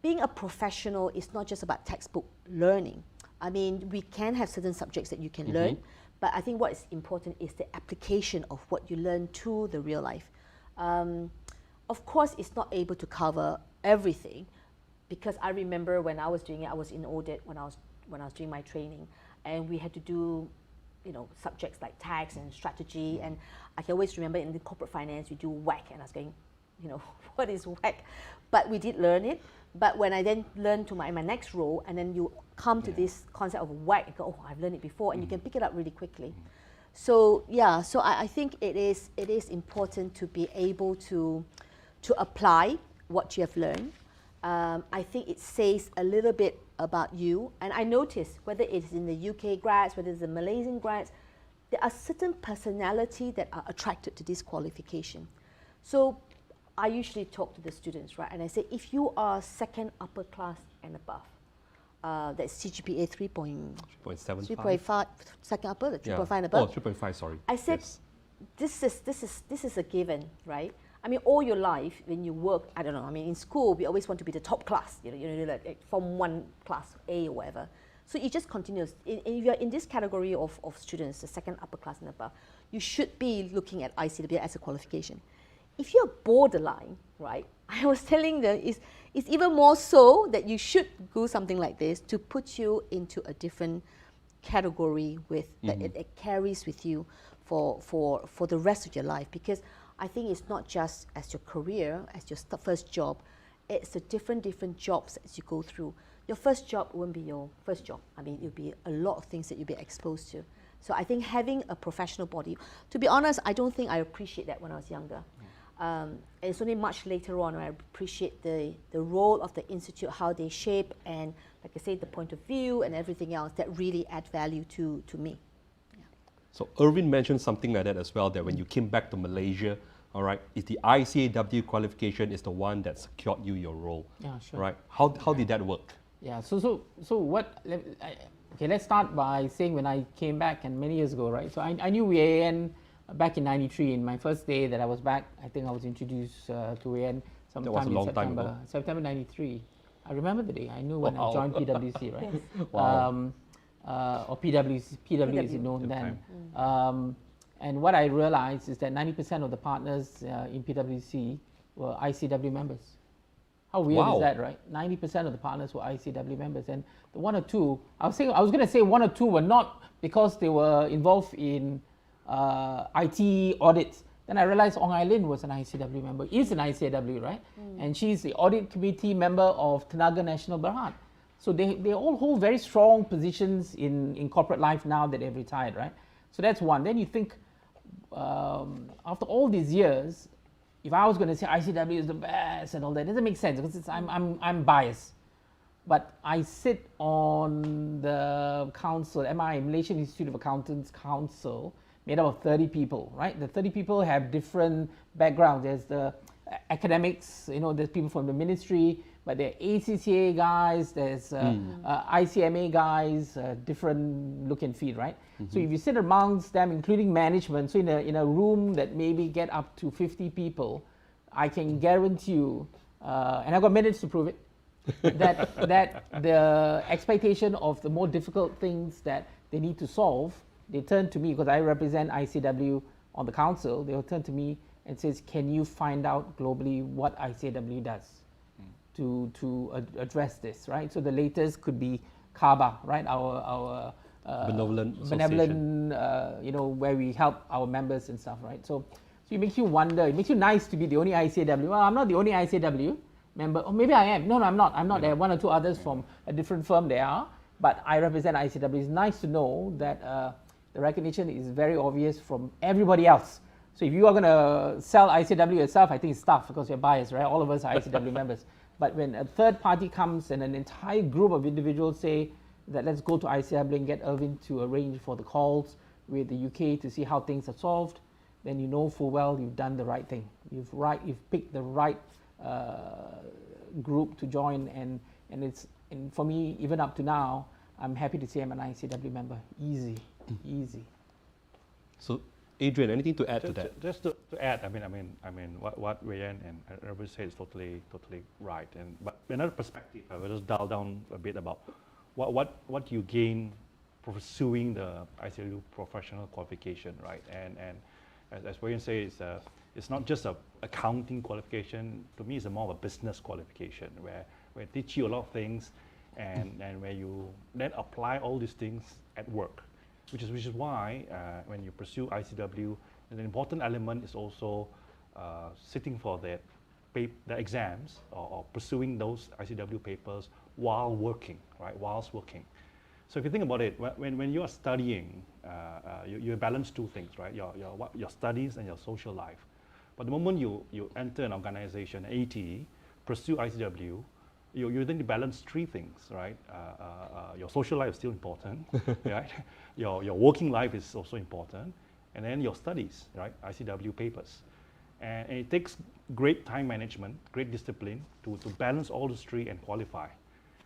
Being a professional is not just about textbook learning. I mean, we can have certain subjects that you can learn, but I think what is important is the application of what you learn to the real life. Of course, it's not able to cover everything, because I remember when I was doing it, I was in audit when I was doing my training, and we had to do, subjects like tax and strategy, and I can always remember in the corporate finance we do WACC, and I was going, what is WACC? But we did learn it. But when I then learned to my next role, and then you come to this concept of WACC, you go, oh, I've learned it before, and you can pick it up really quickly. So so I think it is important to be able to apply what you have learned. I think it says a little bit about you, and I notice whether it's in the UK grads, whether it's the Malaysian grads, there are certain personalities that are attracted to this qualification. So I usually talk to the students, right, and I say, if you are second upper class and above, that's CGPA 3.5, second upper, the 3.5 and above. Oh, 3.5, sorry. I said, this is a given, right? I mean, all your life when you work, I don't know, I mean, in school, we always want to be the top class, like Form 1 class A or whatever. So it just continues. If you're in this category of students, the second upper class and above, you should be looking at ICAEW as a qualification. If you're borderline, right, I was telling them, it's even more so that you should do something like this to put you into a different category that it carries with you for the rest of your life. Because I think it's not just as your career, as your first job, it's the different jobs as you go through. Your first job won't be your first job. I mean, it'll be a lot of things that you'll be exposed to. So I think having a professional body, to be honest, I don't think I appreciate that when I was younger. It's only much later on where I appreciate the role of the institute, how they shape, and like I say, the point of view and everything else that really add value to me. So Irvin mentioned something like that as well, that when you came back to Malaysia, all right, is the ICAEW qualification is the one that secured you your role. Yeah, sure. Right? How did that work? Yeah, so what, okay, let's start by saying when I came back, and many years ago, right? So I knew Wei Yan back in '93. In my first day that I was back, I think I was introduced to Wei Yan sometime in September '93. I remember the day. I knew when I joined PwC, right? Yes. Wow. Or PwC is known then. And what I realized is that 90% of the partners in PwC were ICAEW members. How weird is that, right? 90% of the partners were ICAEW members, and the one or two, I was going to say one or two were not because they were involved in IT audits. Then I realized Ong Ai Lin was an ICAEW member, is an ICAEW, right? And she's the audit committee member of Tenaga Nasional Berhad. So they all hold very strong positions in corporate life now that they've retired, right? So that's one. Then you think, after all these years, if I was going to say ICAEW is the best and all that, it doesn't make sense because I'm biased. But I sit on the council, MI, Malaysian Institute of Accountants Council, made up of 30 people, right? The 30 people have different backgrounds. There's the academics, there's people from the ministry, but there are ACCA guys, there's ICMA guys, different look and feel, right? So if you sit amongst them, including management, so in a room that maybe get up to 50 people, I can guarantee you, and I've got minutes to prove it, that the expectation of the more difficult things that they need to solve, they turn to me because I represent ICAEW on the council. They will turn to me and says, "Can you find out globally what ICAEW does to address this?" Right. So the latest could be CABA, right? Our benevolent, where we help our members and stuff, right? So it makes you wonder. It makes you nice to be the only ICAEW. Well, I'm not the only ICAEW member, or maybe I am. No, I'm not. I'm not. There are one or two others from a different firm. They are, but I represent ICAEW. It's nice to know that the recognition is very obvious from everybody else. So if you are going to sell ICAEW yourself, I think it's tough because you're biased, right? All of us are ICAEW members. But when a third party comes and an entire group of individuals say that let's go to ICAEW and get Irvin to arrange for the calls with the UK to see how things are solved, then you know full well you've done the right thing. You've picked the right group to join, and for me, even up to now, I'm happy to say I'm an ICAEW member. Easy. So, Adrian, anything to add to that? Just to add, I mean, what Wei Yan and Irvin said is totally right. But another perspective, I will just dial down a bit about what you gain pursuing the ICAEW professional qualification, right? And as Wei Yan says, it's not just a accounting qualification. To me, it's more of a business qualification where they teach you a lot of things, and where you then apply all these things at work, which is why when you pursue ICAEW, an important element is also sitting for the exams or pursuing those ICAEW papers while working, right? Whilst working. So if you think about it, when you are studying, you balance two things, right? Your studies and your social life. But the moment you enter an organization, ATE, pursue ICAEW, you then balance three things, right? Your social life is still important, right? Your working life is also important, and then your studies, right? ICAEW papers. And it takes great time management, great discipline to balance all those three and qualify.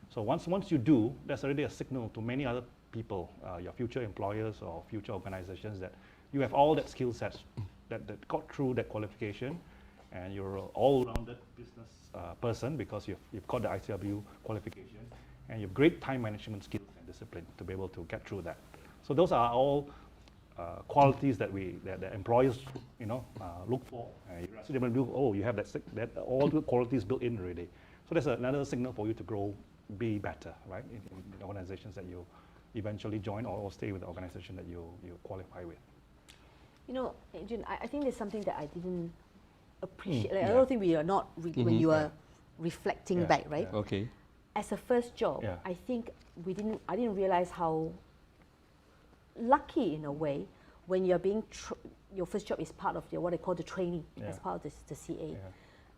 So once you do, that's already a signal to many other people, your future employers or future organizations, that you have all that skill sets that got through that qualification, and you're an all-rounded business person because you've got the ICAEW qualification, and you have great time management skills and discipline to be able to get through that. So those are all qualities that the employers look for. You have that all the qualities built in already. So that's another signal for you to grow, be better, right, in the organizations that you eventually join or stay with the organization that you qualify with. Adrian, I think there's something that I didn't appreciate. I don't think we are not when you are reflecting back, right? Yeah. Okay. As a first job, I think I didn't realize how lucky in a way when you're being your first job is part of what they call the training as part of the CA. Yeah.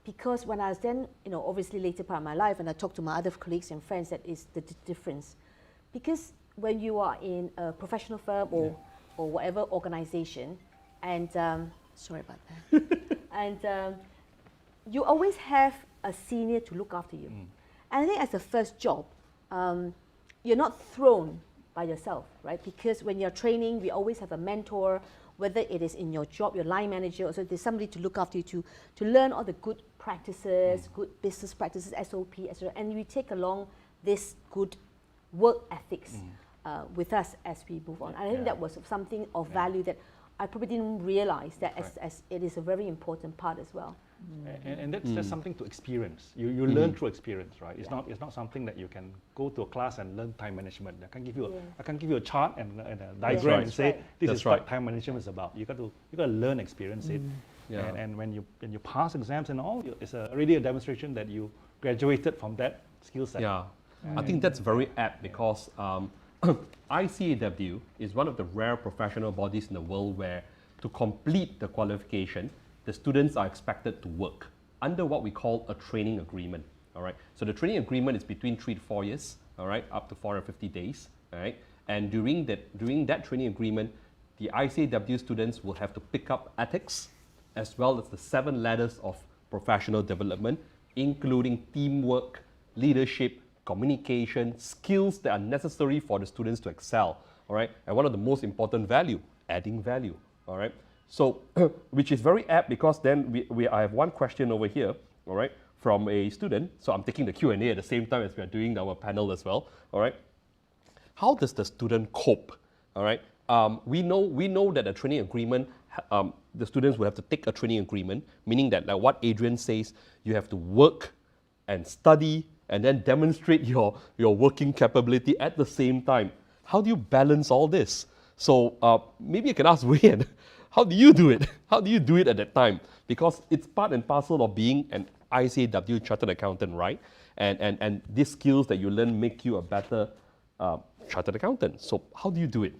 Because when I was then, obviously later part of my life, and I talked to my other colleagues and friends, that is the difference. Because when you are in a professional firm or whatever organization, and sorry about that, and you always have a senior to look after you. And I think as a first job, you're not thrown by yourself, right? Because when you're training, we always have a mentor, whether it is in your job, your line manager, or so there's somebody to look after you to learn all the good practices, good business practices, SOP, etc. And we take along this good work ethics with us as we move on. And I think that was something of value that I probably didn't realize that as it is a very important part as well. And that's something to experience. You learn through experience, right? It's not something that you can go to a class and learn time management. I can give you a chart and a diagram and say this is what time management is about. You got to learn, experience it. And when you pass exams and all, it's already a demonstration that you graduated from that skill set. I think that's very apt because ICAEW is one of the rare professional bodies in the world where to complete the qualification, the students are expected to work under what we call a training agreement. All right. So the training agreement is between 3 to 4 years. All right, up to 450 days. All right. And during that training agreement, the ICAEW students will have to pick up ethics as well as the 7 ladders of professional development, including teamwork, leadership, communication, skills that are necessary for the students to excel. All right. And one of the most important value, adding value. All right. So, which is very apt because then I have one question over here. All right, from a student. So I'm taking the Q&A at the same time as we are doing our panel as well. All right. How does the student cope? All right. We know that a training agreement, the students will have to take a training agreement, meaning that like what Adrian says, you have to work and study and then demonstrate your working capability at the same time. How do you balance all this? So maybe I can ask Wayne, how do you do it? How do you do it at that time? Because it's part and parcel of being an ICAEW chartered accountant, right? And these skills that you learn make you a better chartered accountant. So how do you do it?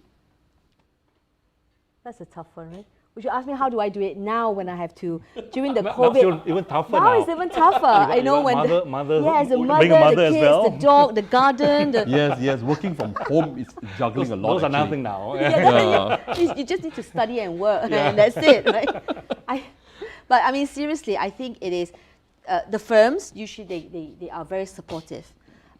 That's a tough one, right? Would you ask me how do I do it now when I have to, during the Now COVID? it's even tougher now. Now it's even tougher. I know when mother, the mother, being a mother the as kids, well. the dog, the garden. The Yes, working from home is juggling a lot. Those are actually. nothing now. You just need to study and work, and that's it, right? But I mean, seriously, I think it is, the firms, usually they are very supportive.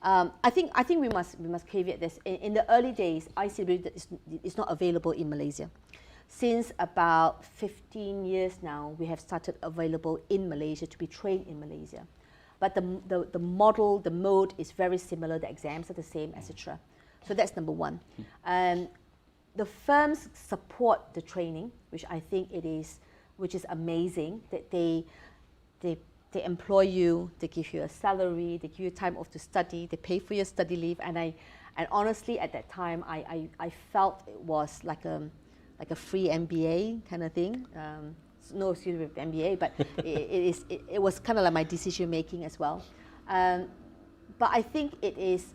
I think we must caveat this. In the early days, ICAEW is not available in Malaysia. Since about 15 years now, we have started available in Malaysia to be trained in Malaysia. But the model, the mode is very similar, the exams are the same, etc. So that's number one. The firms support the training, which I think which is amazing, that they employ you, they give you a salary, they give you time off to study, they pay for your study leave, and honestly at that time I felt it was like a free MBA kind of thing. No excuse with MBA, but it was kind of like my decision making as well. But I think it is,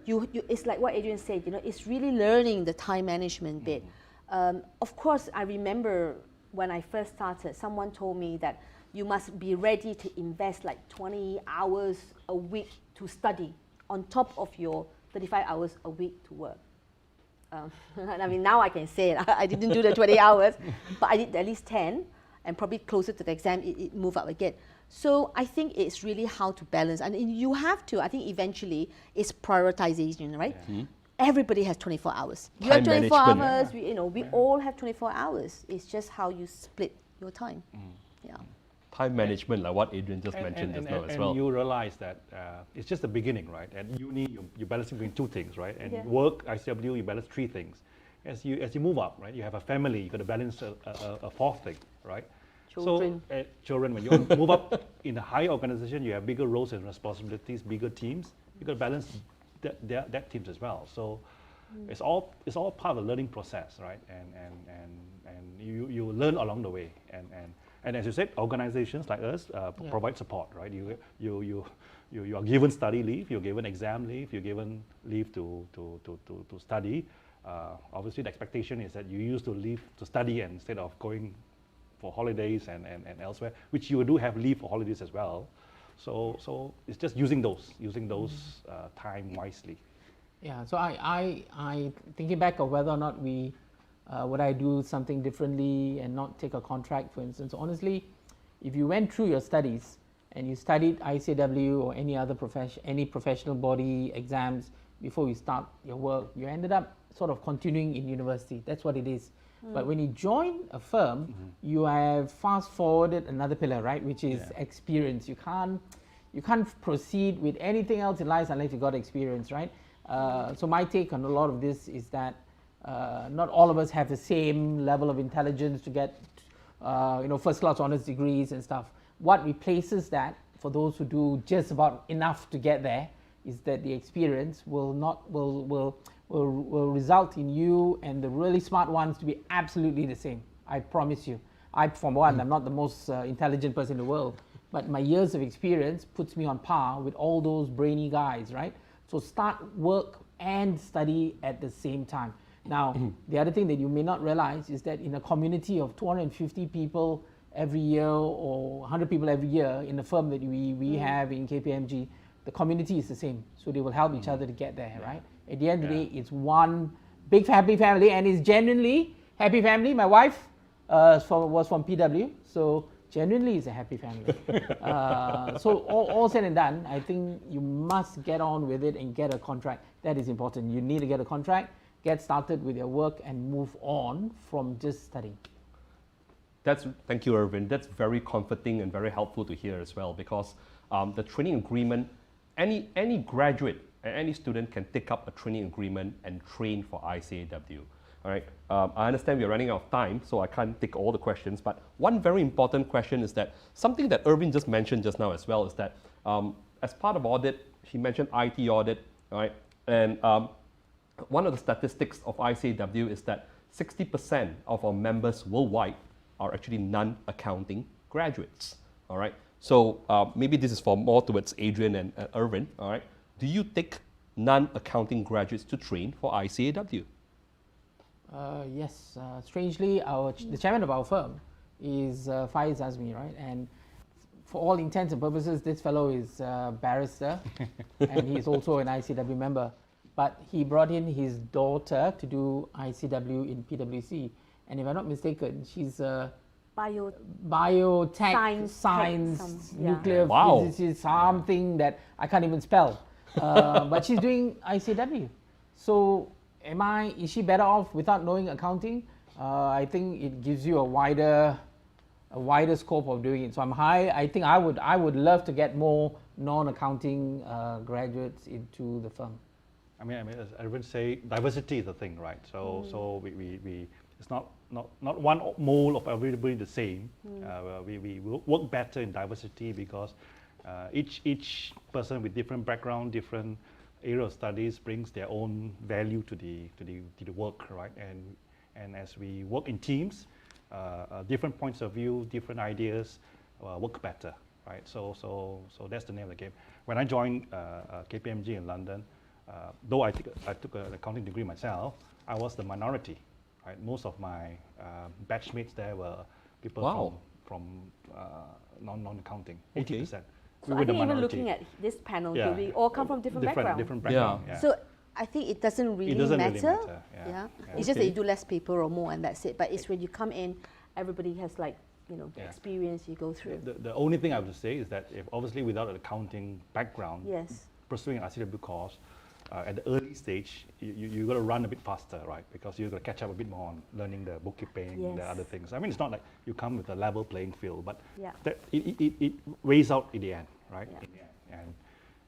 it's like what Adrian said, it's really learning the time management bit. Of course, I remember when I first started, someone told me that you must be ready to invest like 20 hours a week to study on top of your 35 hours a week to work. I mean, now I can say it. I didn't do the 20 hours, but I did at least 10, and probably closer to the exam, it moved up again. So I think it's really how to balance. And you have to, I think eventually, it's prioritization, right? Mm-hmm. Everybody has 24 hours. You have 24 hours, we all have 24 hours. It's just how you split your time. Yeah. Time management, like what Adrian just mentioned just now as well. And you realize that it's just the beginning, right? At uni, you're balancing between 2 things, right? And work, ICAEW, you balance 3 things. As you move up, right? You have a family, you got to balance a 4th thing, right? Children. So, children, when you move up in a higher organization, you have bigger roles and responsibilities, bigger teams. You got to balance that teams as well. So it's all part of the learning process, right? And you learn along the way. And as you said, organizations like us provide support, right? You are given study leave, you're given exam leave, you're given leave to study. Obviously, the expectation is that you used to leave to study instead of going for holidays and elsewhere, which you do have leave for holidays as well. So it's just using those time wisely. Yeah. So I thinking back of whether or not would I do something differently and not take a contract, for instance. Honestly, if you went through your studies and you studied ICAEW or any professional body exams before you start your work, you ended up sort of continuing in university. That's what it is. But when you join a firm, you have fast forwarded another pillar, right? Which is experience. You can't proceed with anything else in life unless you got experience, right? So my take on a lot of this is that not all of us have the same level of intelligence to get, first class honors degrees and stuff. What replaces that for those who do just about enough to get there is that the experience will result in you and the really smart ones to be absolutely the same. I promise you. For one, I'm not the most intelligent person in the world, but my years of experience puts me on par with all those brainy guys, right? So start work and study at the same time. Now, the other thing that you may not realize is that in a community of 250 people every year or 100 people every year in the firm that we have in KPMG, the community is the same. So they will help each other to get there, right? At the end of the day, it's one big happy family, and it's genuinely happy family. My wife was from PW, so genuinely it's a happy family. So all said and done, I think you must get on with it and get a contract. That is important. You need to get a contract, get started with your work, and move on from just studying. Thank you, Irvin. That's very comforting and very helpful to hear as well, because the training agreement, any graduate and any student can take up a training agreement and train for ICAEW. All right. I understand we are running out of time, so I can't take all the questions. But one very important question is that something that Irvin just mentioned just now as well is that as part of audit, he mentioned IT audit, right? And one of the statistics of ICAEW is that 60% of our members worldwide are actually non-accounting graduates. All right. So maybe this is for more towards Adrian and Irvin. All right. Do you take non-accounting graduates to train for ICAEW? Yes. Strangely, the chairman of our firm is Faiz Azmi, right? And for all intents and purposes, this fellow is a barrister, and he's also an ICAEW member. But he brought in his daughter to do ICAEW in PwC, and if I'm not mistaken, she's a biotech, science, nuclear physics, something that I can't even spell. But she's doing ICAEW. So is she better off without knowing accounting? I think it gives you a wider scope of doing it. So I think I would love to get more non-accounting graduates into the firm. I mean, as everyone say, diversity is the thing, right? So we it's not one mold of everybody the same. We work better in diversity because each person with different background, different area of studies brings their own value to the work, right? And as we work in teams, different points of view, different ideas work better, right? So that's the name of the game. When I joined KPMG in London, though I took an accounting degree myself, I was the minority, right? Most of my batchmates there were people from non-accounting, 80%. So I think even looking at this panel, we all come from different backgrounds. Different background. Yeah. So I think it doesn't really matter. Yeah. It's just that you do less paper or more, and that's it. But it's when you come in, everybody has the experience you go through. The only thing I would say is that if obviously without an accounting background, pursuing an ICAEW course, at the early stage, you got to run a bit faster, right? Because you've got to catch up a bit more on learning the bookkeeping, the other things. I mean, it's not like you come with a level playing field, but it weighs out in the end, right? Yeah. In the end.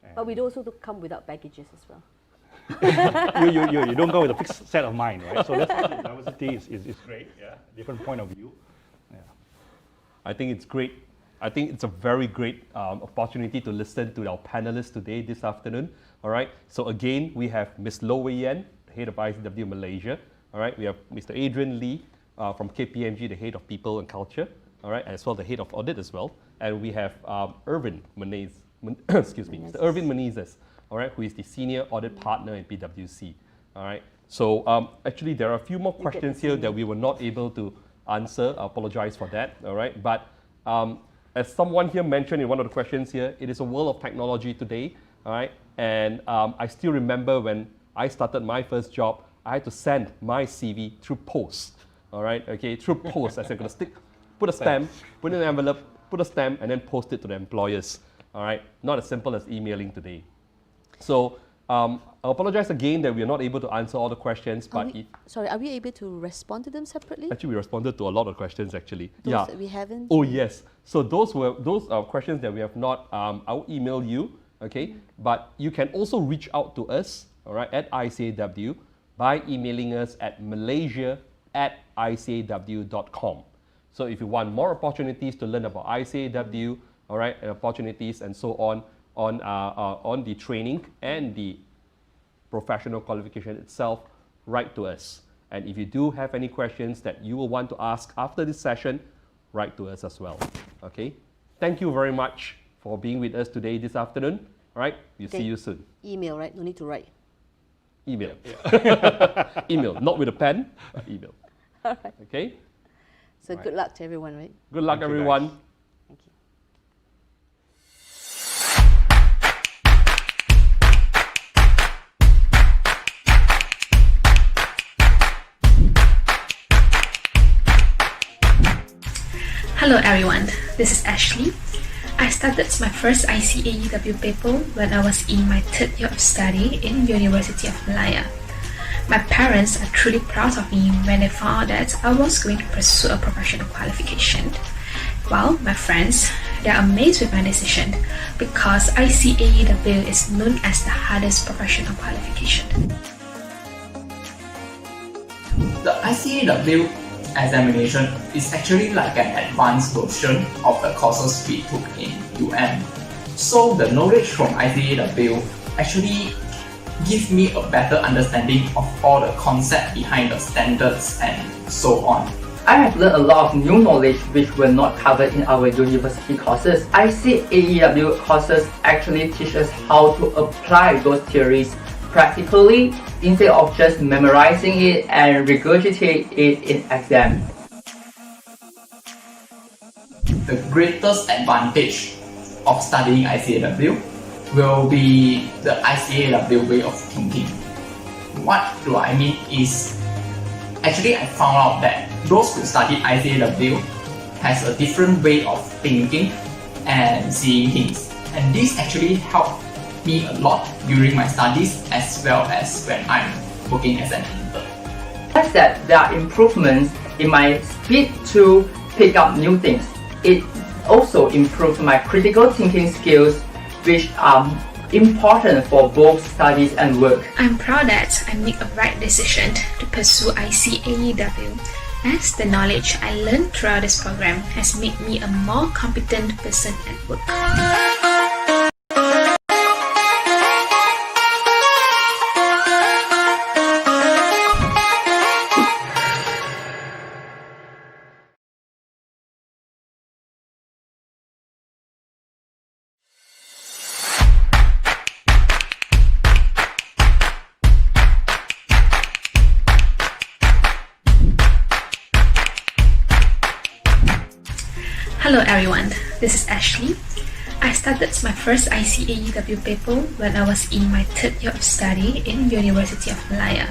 And but we'd also come without baggages as well. you don't go with a fixed set of mind, right? So that's why diversity is great, different point of view. Yeah. I think it's great. I think it's a very great opportunity to listen to our panelists today, this afternoon. All right. So again, we have Ms. Loh Wei Yen, head of ICAEW Malaysia. All right. We have Mr. Adrian Lee from KPMG, the head of People and Culture. All right, as well the head of audit as well. And we have Irvin Menezes, Mr. Irvin Menezes, all right, who is the senior audit partner in PwC. All right. So actually, there are a few more questions here that we were not able to answer. I apologize for that. All right. But as someone here mentioned in one of the questions here, it is a world of technology today. All right. And I still remember when I started my first job, I had to send my CV through post. All right. Okay. Through post. I said, I'm going to put a stamp, put it in an envelope, put a stamp, and then post it to the employers. All right. Not as simple as emailing today. So I apologize again that we are not able to answer all the questions. But are we able to respond to them separately? Actually, we responded to a lot of questions actually. Those that we haven't? Oh yes. So those are questions that we have not. I'll email you. Okay. But you can also reach out to us. All right. At ICAEW by emailing us at malaysia@icaew.com. So if you want more opportunities to learn about ICAEW, all right, and opportunities and so on the training and the professional qualification itself, write to us. And if you do have any questions that you will want to ask after this session, write to us as well. Okay. Thank you very much for being with us today this afternoon. All right. We'll see you soon. Email, right? No need to write. Email. Email, not with a pen, but email. All right. Okay. So good luck to everyone, right? Good luck, Thank you, everyone. guys. Thank you. Hello everyone, this is Ashley. I started my first ICAEW paper when I was in my third year of study in University of Malaya. My parents are truly proud of me when they found out that I was going to pursue a professional qualification. While my friends, they are amazed with my decision because ICAEW is known as the hardest professional qualification. The ICAEW examination is actually like an advanced version of the courses we took in UM. So the knowledge from ICAEW actually gives me a better understanding of all the concepts behind the standards and so on. I have learned a lot of new knowledge which were not covered in our university courses. ICAEW courses actually teach us how to apply those theories practically instead of just memorizing it and regurgitate it in exam. The greatest advantage of studying ICAEW will be the ICAEW way of thinking. What do I mean is, actually I found out that those who study ICAEW has a different way of thinking and seeing things, and this actually helped me a lot during my studies as well as when I'm working as an intern. As that there are improvements in my speed to pick up new things. It also improved my critical thinking skills, which are important for both studies and work. I'm proud that I made a right decision to pursue ICAEW, as the knowledge I learned throughout this program has made me a more competent person at work. Hello everyone, this is Ashley. I started my first ICAEW paper when I was in my third year of study in University of Malaya.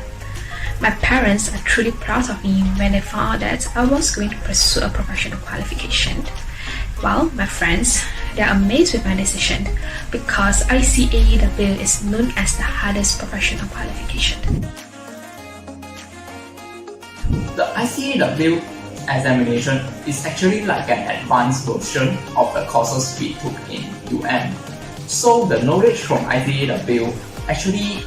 My parents are truly proud of me when they found out that I was going to pursue a professional qualification. While my friends, they are amazed with my decision because ICAEW is known as the hardest professional qualification. The ICAEW examination is actually like an advanced version of the courses we took in UM. So the knowledge from ICAEW actually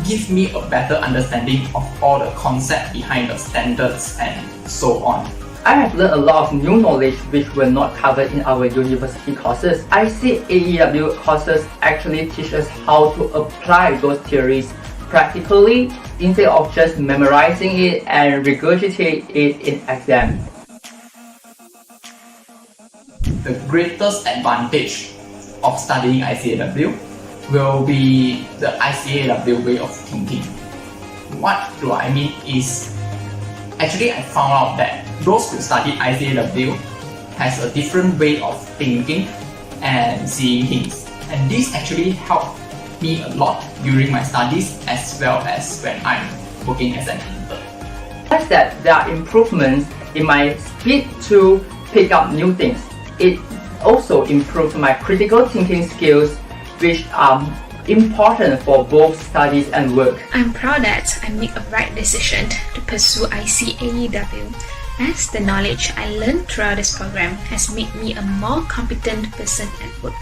gives me a better understanding of all the concepts behind the standards and so on. I have learned a lot of new knowledge which were not covered in our university courses. ICAEW courses actually teach us how to apply those theories practically instead of just memorizing it and regurgitate it in exam. The greatest advantage of studying ICAEW will be the ICAEW way of thinking. What do I mean is, actually I found out that those who study ICAEW has a different way of thinking and seeing things, and this actually helped me a lot during my studies as well as when I'm working as an intern. As that there are improvements in my speed to pick up new things. It also improved my critical thinking skills, which are important for both studies and work. I'm proud that I made a right decision to pursue ICAEW, as the knowledge I learned throughout this program has made me a more competent person at work.